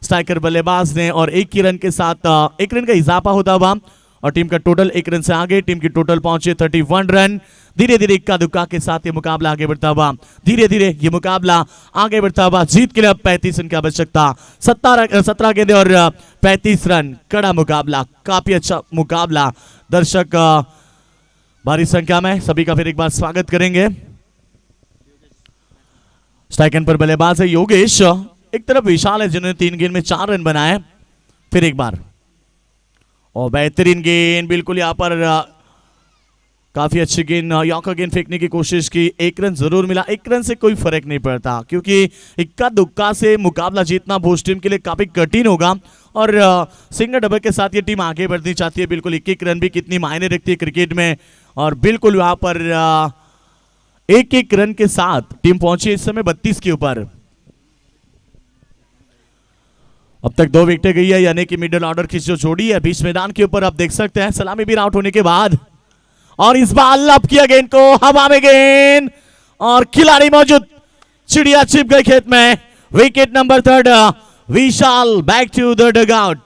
स्ट्राइकर बल्लेबाज ने और 1 ही रन के साथ 1 रन का इजाफा होता हुआ और टीम का टोटल 1 रन से आगे, टीम की टोटल पहुंचे 31 रन। धीरे धीरे इक्का दुक्का के साथ ये मुकाबला आगे बढ़ता हुआ, धीरे धीरे ये मुकाबला आगे बढ़ता हुआ। जीत के लिए अब 35 रन की आवश्यकता, 17 गेंदे और 35 रन। कड़ा मुकाबला, काफी अच्छा मुकाबला। दर्शक भारी संख्या में सभी का फिर एक बार स्वागत करेंगे। स्ट्राइक एंड पर बल्लेबाज है योगेश, एक तरफ विशाल है जिन्होंने 3 गेंद में 4 रन बनाए। फिर एक बार और बेहतरीन गेंद, बिल्कुल यहाँ पर काफी अच्छी गेंद, यॉर्कर गेंद फेंकने की कोशिश की। 1 रन जरूर मिला, 1 रन से कोई फर्क नहीं पड़ता क्योंकि इक्का दुक्का से मुकाबला जीतना भोज टीम के लिए काफी कठिन होगा। और सिंगल डबल के साथ ये टीम आगे बढ़नी चाहती है। बिल्कुल 1-1 रन भी कितनी मायने रखती है क्रिकेट में। और बिल्कुल वहां पर 1-1 रन के साथ टीम पहुंची इस समय 32 के ऊपर। अब तक 2 विकेटें गई है, यानी कि मिडिल ऑर्डर की जो जोड़ी है बीच मैदान के ऊपर आप देख सकते हैं। सलामी भी आउट होने के बाद और इस बार लब किया गेंद को, हवा में गेंद और खिलाड़ी मौजूद, चिड़िया छिप गई खेत में। Wicket number 3, Vishal back to the dugout.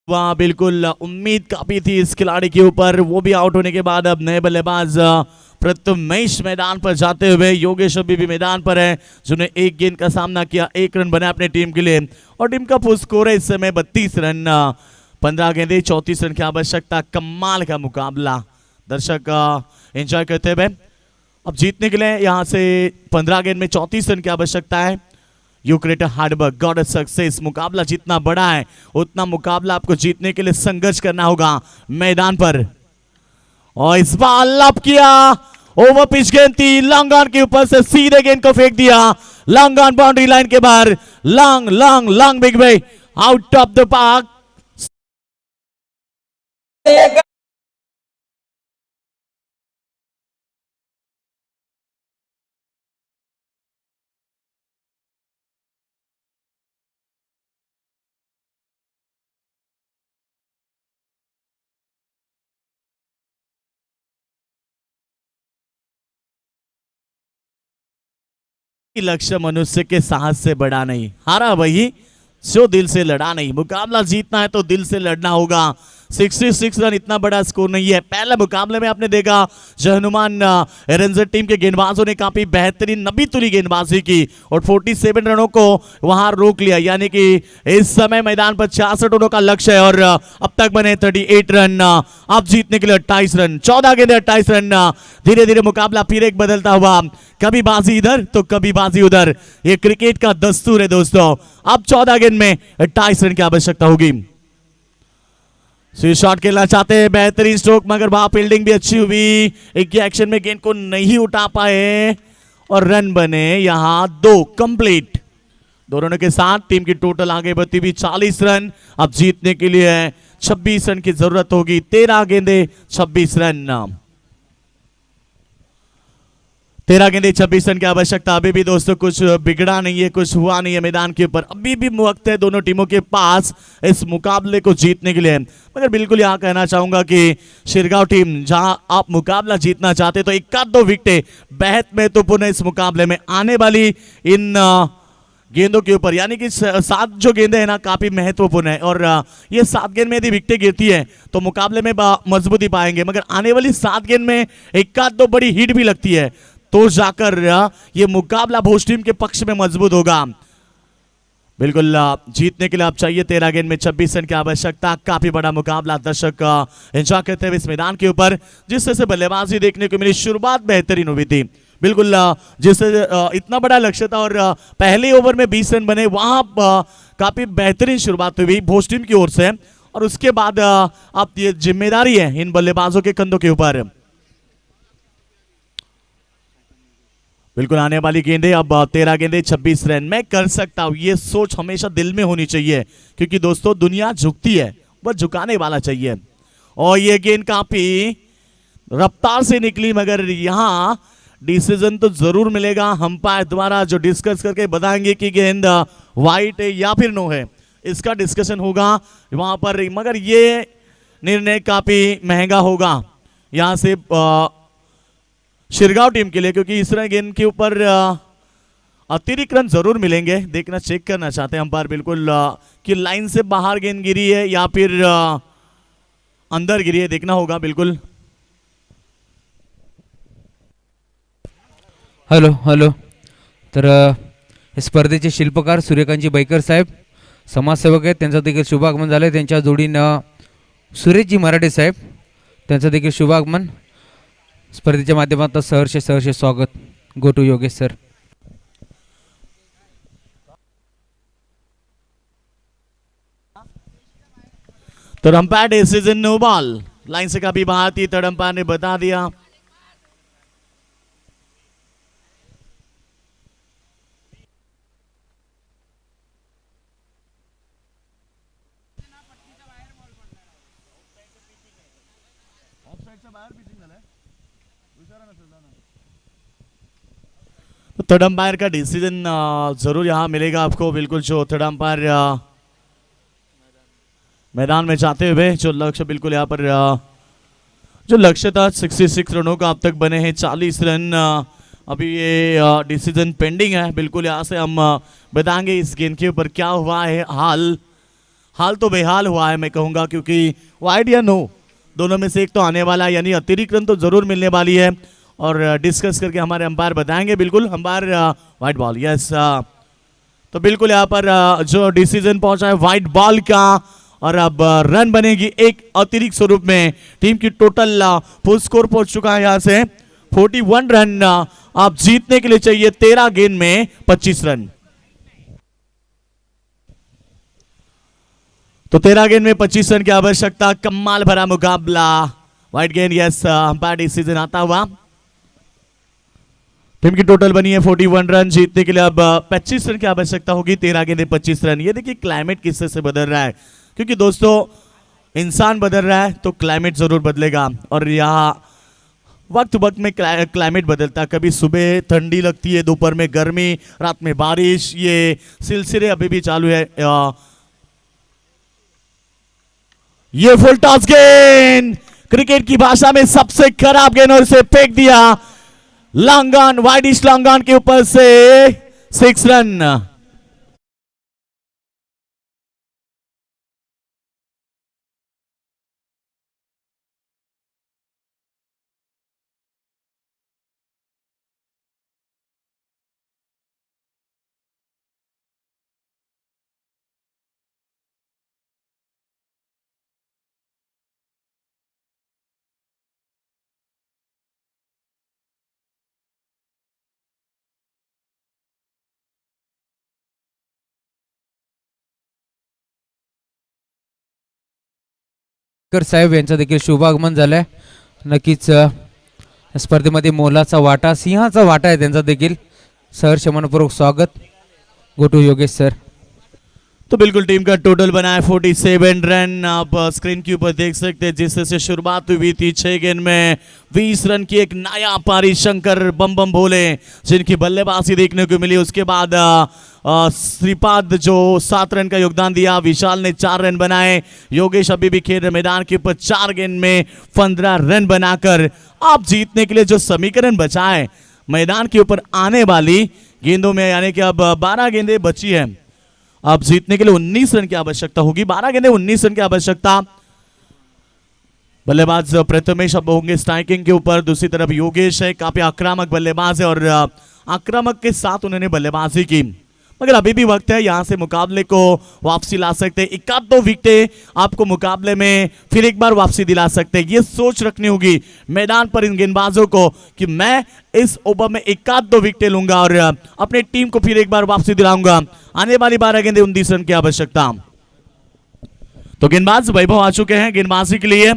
वहां बिल्कुल उम्मीद काफी थी इस खिलाड़ी के ऊपर, वो भी आउट होने के बाद अब नए बल्लेबाज प्रथमेश मैदान पर जाते हुए। योगेश अभी भी मैदान पर है जिन्होंने 1 गेंद का सामना किया, 1 रन बना अपने टीम के लिए। और टीम का फुल स्कोर है इस समय 32 रन, 15 गेंदे 34 रन की आवश्यकता। कमाल का मुकाबला दर्शक एंजॉय करते हुए। अब जीतने के लिए यहां से 15 गेंद में 34 रन की आवश्यकता है। You create hard work got a success. मुकाबला जितना बड़ा है उतना मुकाबला आपको जीतने के लिए संघर्ष करना होगा मैदान पर। और इस बार लब किया, ओवर पिच गेंद थी, लॉन्ग ऑन के ऊपर से सीधे गेंद को फेंक दिया, लॉन्ग ऑन बाउंड्री लाइन के बाहर। Long long long big way out of the park. लक्ष्य मनुष्य के साहस से बड़ा नहीं, हारा वही जो दिल से लड़ा नहीं। मुकाबला जीतना है तो दिल से लड़ना होगा। 66 रन इतना बड़ा स्कोर नहीं है। पहले मुकाबले में आपने देखा जो हनुमान रेंजर टीम के गेंदबाजों ने काफी बेहतरीन नबी तुली गेंदबाजी की और 47 रनों को वहां रोक लिया, यानी कि इस समय मैदान पर 66 रनों का लक्ष्य है। और अब तक बने 38 रन। अब जीतने के लिए 28 रन, 14 गेंदे 28 रन। धीरे धीरे मुकाबला फिर एक बदलता हुआ, कभी बाजी इधर तो कभी बाजी उधर। ये क्रिकेट का दस्तूर है दोस्तों। अब 14 गेंद में 28 रन की आवश्यकता होगी। शॉट खेलना चाहते हैं, बेहतरीन स्ट्रोक, मगर वहां फील्डिंग भी अच्छी हुई। एक ही एक्शन में गेंद को नहीं उठा पाए और रन बने यहां 2 कंप्लीट। 2 रनों के साथ टीम की टोटल आगे बढ़ती हुई 40 रन। अब जीतने के लिए 26 रन की जरूरत होगी। 13 गेंदे 26 रन, 13 गेंदे 26 रन की आवश्यकता। अभी भी दोस्तों कुछ बिगड़ा नहीं है, कुछ हुआ नहीं है मैदान के ऊपर। अभी भी वक्त है दोनों टीमों के पास इस मुकाबले को जीतने के लिए। मगर बिल्कुल यहां कहना चाहूंगा कि शिरगांव टीम जहां आप मुकाबला जीतना चाहते तो 1-2 विकेटें बेहद महत्वपूर्ण है इस मुकाबले में आने वाली इन गेंदों के ऊपर, यानी कि 7 जो गेंदें हैं ना काफी महत्वपूर्ण है। और ये 7 गेंद में यदि विकेटें गिरती है तो मुकाबले में मजबूती पाएंगे। मगर आने वाली 7 गेंद में 1-2 बड़ी हिट भी लगती है तो जाकर ये मुकाबला भोज टीम के पक्ष में मजबूत होगा। बिल्कुल जीतने के लिए अब चाहिए 13 गेंद में 26 रन की आवश्यकता। काफी बड़ा मुकाबला दर्शक एंजॉय करते हुए इस मैदान के ऊपर। जिस तरह से बल्लेबाजी देखने को मिली, शुरुआत बेहतरीन हुई थी। बिल्कुल जिससे इतना बड़ा लक्ष्य था और पहले ओवर में 20 रन बने, वहां काफी बेहतरीन शुरुआत हुई भोज टीम की ओर से। और उसके बाद अब ये जिम्मेदारी है इन बल्लेबाजों के कंधों के ऊपर। बिल्कुल आने वाली गेंदे, अब 13 गेंदे 26 रन। मैं कर सकता हूँ, ये सोच हमेशा दिल में होनी चाहिए, क्योंकि दोस्तों दुनिया झुकती है, बस झुकाने वाला चाहिए। और ये गेंद काफी रफ्तार से निकली, मगर यहाँ डिसीजन तो जरूर मिलेगा अंपायर द्वारा, जो डिस्कस करके बताएंगे कि गेंद वाइट है या फिर नो है, इसका डिस्कशन होगा वहां पर। मगर ये निर्णय काफी महंगा होगा यहां से शिरगांव टीम के लिए, क्योंकि इस तरह गेंद के ऊपर अतिरिक्त रन जरूर मिलेंगे। देखना, चेक करना चाहते हैं अंपायर बिल्कुल कि लाइन से बाहर गेंद गिरी है या फिर अंदर गिरी है, देखना होगा बिल्कुल। हॅलो हॅलो, तर हे स्पर्धेचे शिल्पकार सूर्यकांतजी बैकर साहेब समाजसेवक आहेत, त्यांचं देखील शुभागमन झालं आहे। त्यांच्या जोडीनं सुरेशजी मराठे साहेब, त्यांचं देखील शुभागमन स्पर्धेच्या माध्यमातून सहर्ष स्वागत। Go to Yogesh sir. तो umpire decision no ball, line से काफी बाहर थी, थर्ड अंपायर ने बता दिया। तो थर्ड अंपायर का डिसीजन जरूर यहाँ मिलेगा आपको बिल्कुल, जो थर्ड अंपायर मैदान में जाते हुए जो लक्ष्य बिल्कुल यहाँ पर जो लक्ष्य था 66 रनों का अब तक बने हैं 40 रन। अभी ये डिसीजन पेंडिंग है बिल्कुल, यहाँ से हम बताएंगे इस गेंद के ऊपर क्या हुआ है। हाल तो बेहाल हुआ है मैं कहूँगा, क्योंकि वाइड या नो दोनों में से एक तो आने वाला है, यानी अतिरिक्त रन तो जरूर मिलने वाली है, और डिस्कस करके हमारे अंपायर बताएंगे बिल्कुल। अंपायर वाइट बॉल, यस, तो बिल्कुल यहाँ पर जो डिसीजन पहुंचा है वाइट बॉल का, और अब रन बनेगी एक अतिरिक्त स्वरूप में। टीम की टोटल फुल स्कोर पहुंच चुका है यहाँ से 41 रन। अब जीतने के लिए चाहिए 13 गेंद में 25 रन। तो 13 गेंद में 25 रन की आवश्यकता, कमाल भरा मुकाबला। वाइट गेंद, यस, अंपायर डिसीजन आता हुआ। टीम की टोटल बनी है 41 रन, जीतने के लिए अब 25 रन की आवश्यकता होगी। 13 गेंदे 25 रन। ये देखिए क्लाइमेट किससे से बदल रहा है, क्योंकि दोस्तों इंसान बदल रहा है तो क्लाइमेट जरूर बदलेगा, और यहाँ वक्त वक्त में क्लाइमेट बदलता है। कभी सुबह ठंडी लगती है, दोपहर में गर्मी, रात में बारिश, ये सिलसिले अभी भी चालू है। ये फुल टॉस गेंद, क्रिकेट की भाषा में सबसे खराब गेंद, और इसे फेंक दिया लॉन्ग, वाइडिश लॉन्ग के ऊपर से 6 रन। बैकर साहेब यांचं देखील शुभागमन झालंय। नक्कीच स्पर्धेमध्ये मोलाचा वाटा, सिंहाचा वाटा आहे त्यांचा देखील। सहर्ष मनपूर्वक स्वागत। Go to Yogesh sir. तो बिल्कुल टीम का टोटल बना है 47 रन। आप स्क्रीन के ऊपर देख सकते हैं जिससे शुरुआत हुई थी 6 गेंद में 20 रन की एक नया पारी शंकर बम बम भोले, जिनकी बल्लेबाजी देखने को मिली। उसके बाद श्रीपाद जो 7 रन का योगदान दिया, विशाल ने 4 रन बनाए, योगेश अभी भी खेल रहे मैदान के ऊपर 4 गेंद में 15 रन बनाकर आप जीतने के लिए जो समीकरण बचा है मैदान के ऊपर आने वाली गेंदों में, यानी कि अब 12 गेंदें बची है। अब जीतने के लिए 19 रन की आवश्यकता होगी। 12 गेंदें 19 रन की आवश्यकता। बल्लेबाज प्रथमेश अब होंगे स्ट्राइकिंग के ऊपर, दूसरी तरफ योगेश है, काफी आक्रामक बल्लेबाज है और आक्रामक के साथ उन्होंने बल्लेबाजी की। मगर अभी भी वक्त है, यहां से मुकाबले को वापसी ला सकते हैं। 1-2 विकेटें आपको मुकाबले में फिर एक बार वापसी दिला सकते हैं। ये सोच रखनी होगी मैदान पर इन गेंदबाजों को कि मैं इस ओवर में 1-2 विकेटें लूंगा और अपने टीम को फिर एक बार वापसी दिलाऊंगा। आने वाली 12 गेंदें 19 रन की आवश्यकता। तो गेंदबाज वैभव आ चुके हैं गेंदबाजी के लिए।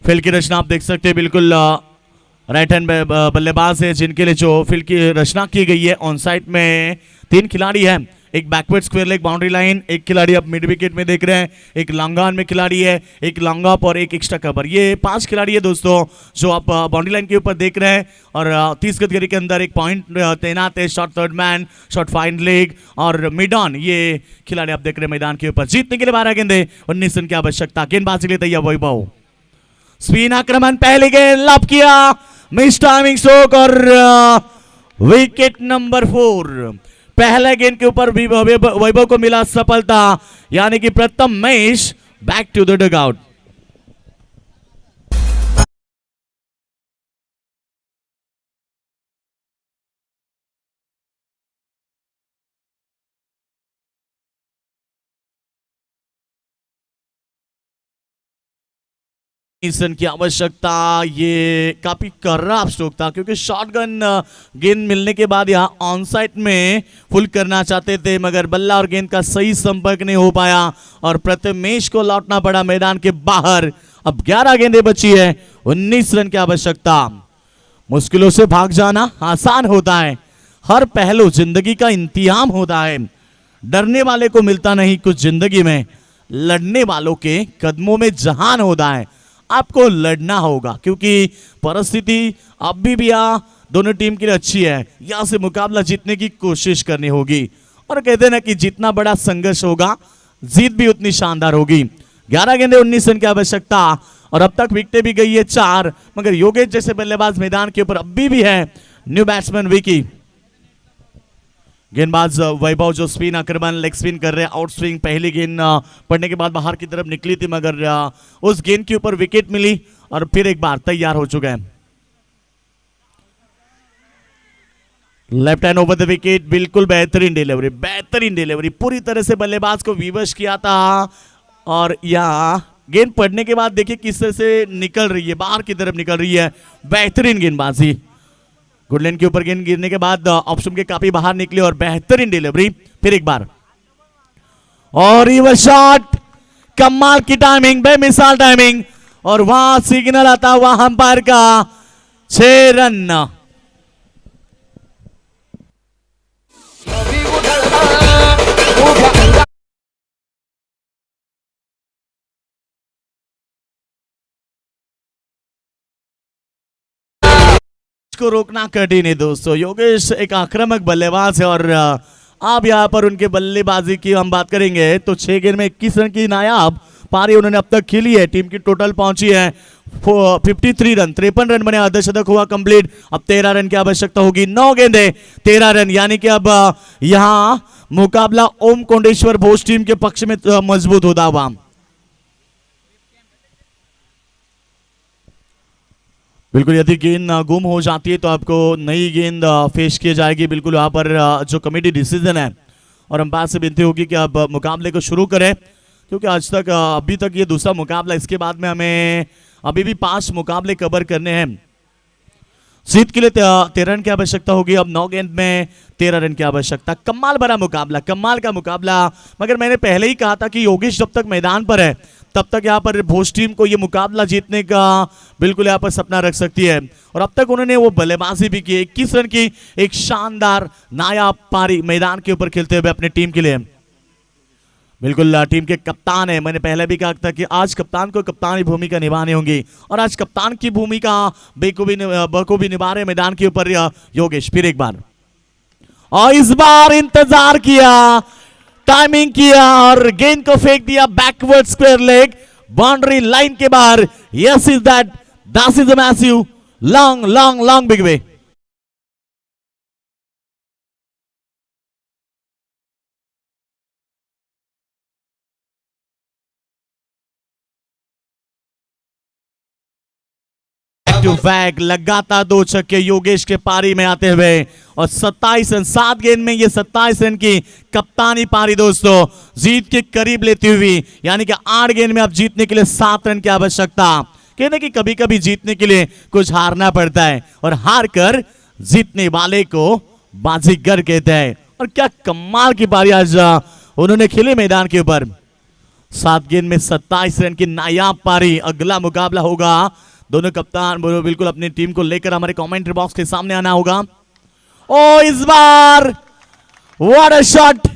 फील्ड की रचना आप देख सकते हैं बिल्कुल राइट हैंड बल्लेबाज है जिनके लिए जो फील्ड की रचना की गई है। ऑन साइड में 3 खिलाड़ी हैं, एक backward square leg boundary line, एक खिलाड़ी आप मिड विकेट में देख रहे हैं, एक लॉन्ग ऑन में खिलाड़ी है, एक लॉन्ग ऑफ और एक एक्स्ट्रा कवर। ये 5 खिलाड़ी है दोस्तों जो आप बाउंड्री लाइन के ऊपर देख रहे हैं। और 30 गज गली के अंदर एक पॉइंट तैनात है, shot third man, shot fine leg और मिड ऑन। ये खिलाड़ी आप देख रहे हैं मैदान के ऊपर। जीतने के लिए 12 गेंदे, 19 रन की आवश्यकता। गेंदबाजी के लिए तैयार वैभव, स्पिन आक्रमण, पहली गेंद लॉब किया, मिस टाइमिंग स्ट्रोक और विकेट नंबर 4। पहले गेंद के ऊपर वैभव को मिला सफलता, यानी कि प्रथम मैच बैक टू द डगआउट। इस रन की आवश्यकता, ये काफी खराब स्ट्रोक था क्योंकि शॉटगन गेंद मिलने के बाद यहाँ ऑन साइड में फुल करना चाहते थे मगर बल्ला और गेंद का सही संपर्क नहीं हो पाया और प्रथमेश को लौटना पड़ा मैदान के बाहर। अब 11 गेंदें बची है, 19 रन की आवश्यकता। मुश्किलों से भाग जाना आसान होता है, हर पहलू जिंदगी का इंतजाम होता है। डरने वाले को मिलता नहीं कुछ जिंदगी में, लड़ने वालों के कदमों में जहान होता है। आपको लड़ना होगा क्योंकि परिस्थिति अभी भी यहाँ दोनों टीम के लिए अच्छी है। यहां से मुकाबला जीतने की कोशिश करनी होगी और कहते हैं ना कि जितना बड़ा संघर्ष होगा जीत भी उतनी शानदार होगी। 11 गेंदे, 19 रन की आवश्यकता और अब तक विकेटें भी गई है 4 मगर योगेश जैसे बल्लेबाज मैदान के ऊपर अभी भी है। न्यू बैट्समैन विकी, गेंदबाज वैभव जो स्पिन आक्रमण लेग स्पिन कर रहे हैं। आउट स्विंग, पहली गेंद पड़ने के बाद बाहर की तरफ निकली थी मगर उस गेंद के ऊपर विकेट मिली और फिर एक बार तैयार हो चुके हैं। Left hand over the wicket, बिल्कुल बेहतरीन डिलीवरी, पूरी तरह से बल्लेबाज को विवश किया था। और यहाँ गेंद पड़ने के बाद देखिए किस तरह से निकल रही है, बाहर की तरफ निकल रही है। बेहतरीन गेंदबाजी, गुडलैंड के ऊपर गेंद गिरने के बाद ऑप्शन के काफी बाहर निकले और बेहतरीन डिलीवरी। फिर एक बार और रिवर्स शॉट, कमाल की टाइमिंग, बेमिसाल टाइमिंग और वहां सिग्नल आता हुआ अंपायर का 6 रन। को रोकना कठिन है दोस्तों। योगेश एक आक्रामक बल्लेबाज है और आप यहां पर उनके बल्लेबाजी की हम बात करेंगे तो 6 गेंद में 21 रन की नायाब पारी उन्होंने अब तक खेली है। टीम की टोटल पहुंची है 53 रन, 53 रन बने, अर्धशतक हुआ कंप्लीट। अब 13 रन की आवश्यकता होगी। 9 गेंदे 13 रन, यानी कि अब यहां मुकाबला ओम कोंडेश्वर भोज टीम के पक्ष में मजबूत होता हुआ। बिल्कुल, यदि गेंद गुम हो जाती है तो आपको नई गेंद पेश की जाएगी। बिल्कुल यहाँ पर जो कमेटी डिसीजन है और अंपायर से विनती होगी कि आप मुकाबले को शुरू करें क्योंकि आज तक अभी तक ये दूसरा मुकाबला, इसके बाद में हमें अभी भी 5 मुकाबले कवर करने हैं। जीत के लिए 13 रन की आवश्यकता होगी। अब 9 गेंद में 13 रन की आवश्यकता। कमाल भरा मुकाबला, कमाल का मुकाबला। मगर मैंने पहले ही कहा था कि योगेश जब तक मैदान पर है तब तक यहाँ पर भोज टीम को ये मुकाबला जीतने का बिल्कुल यहाँ पर सपना रख सकती है और अब तक उन्होंने वो बल्लेबाजी भी की। 21 रन की एक शानदार नायाब पारी मैदान के ऊपर खेलते हुए अपने टीम के लिए। बिल्कुल टीम के कप्तान है, मैंने पहले भी कहा था कि आज कप्तान को कप्तानी भूमिका निभानी होगी और आज कप्तान की भूमिका बखूबी निभा रहे मैदान के ऊपर योगेश। फिर एक बार और इस बार इंतजार किया, टाइमिंग किया और गेंद को फेंक दिया backward square leg boundary line के बाहर। Yes is that is a massive long long long big way. Back लगातार 2 छक्के योगेश के पारी में आते हुए और 27 रन, 7 गेंद में ये 27 रन की कप्तानी पारी दोस्तों जीत के करीब लेती हुई, यानी कि 8 गेंद में अब जीतने के लिए 7 रन की आवश्यकता। कहते कि कभी कभी जीतने के लिए कुछ हारना पड़ता है और हार कर जीतने वाले को बाजीगर कहते हैं। और क्या कमाल की पारी आज उन्होंने खेली मैदान के ऊपर। 7 गेंद में 27 रन की नायाब पारी। अगला मुकाबला होगा दोनों कप्तान बोलो बिल्कुल अपनी टीम को लेकर हमारे कमेंट्री बॉक्स के सामने आना होगा। ओ इस बार what a shot,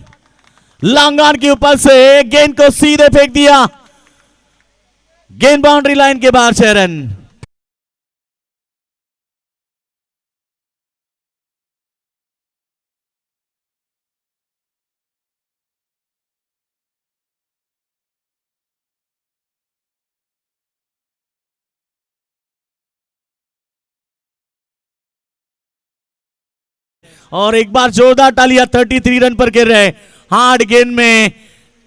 long on के ऊपर से गेंद को सीधे फेंक दिया, गेंद बाउंड्री लाइन के बाहर 6 रन। और एक बार जोरदार तालियां 33 रन पर गिर रहे, हार्ड गेंद में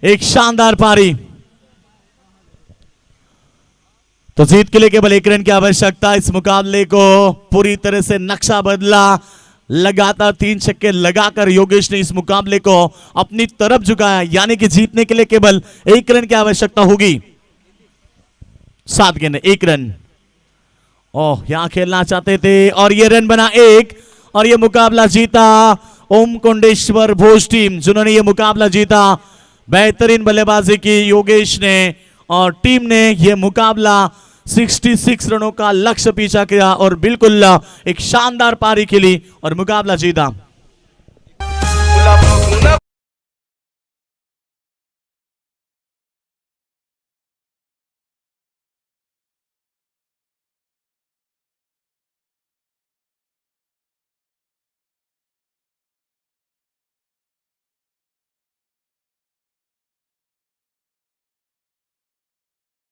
एक शानदार पारी। तो जीत के लिए केवल 1 रन की आवश्यकता, इस मुकाबले को पूरी तरह से नक्शा बदला, लगातार 3 छक्के लगाकर योगेश ने इस मुकाबले को अपनी तरफ झुकाया, यानी कि जीतने के लिए केवल 1 रन की आवश्यकता होगी। 7 गेंद 1 रन। ओह यहां खेलना चाहते थे और ये रन बना 1 और ये मुकाबला जीता ओम कोंडेश्वर भोज टीम, जिन्होंने ये मुकाबला जीता। बेहतरीन बल्लेबाजी की योगेश ने और टीम ने ये मुकाबला 66 रनों का लक्ष्य पीछा किया और बिल्कुल एक शानदार पारी खेली और मुकाबला जीता।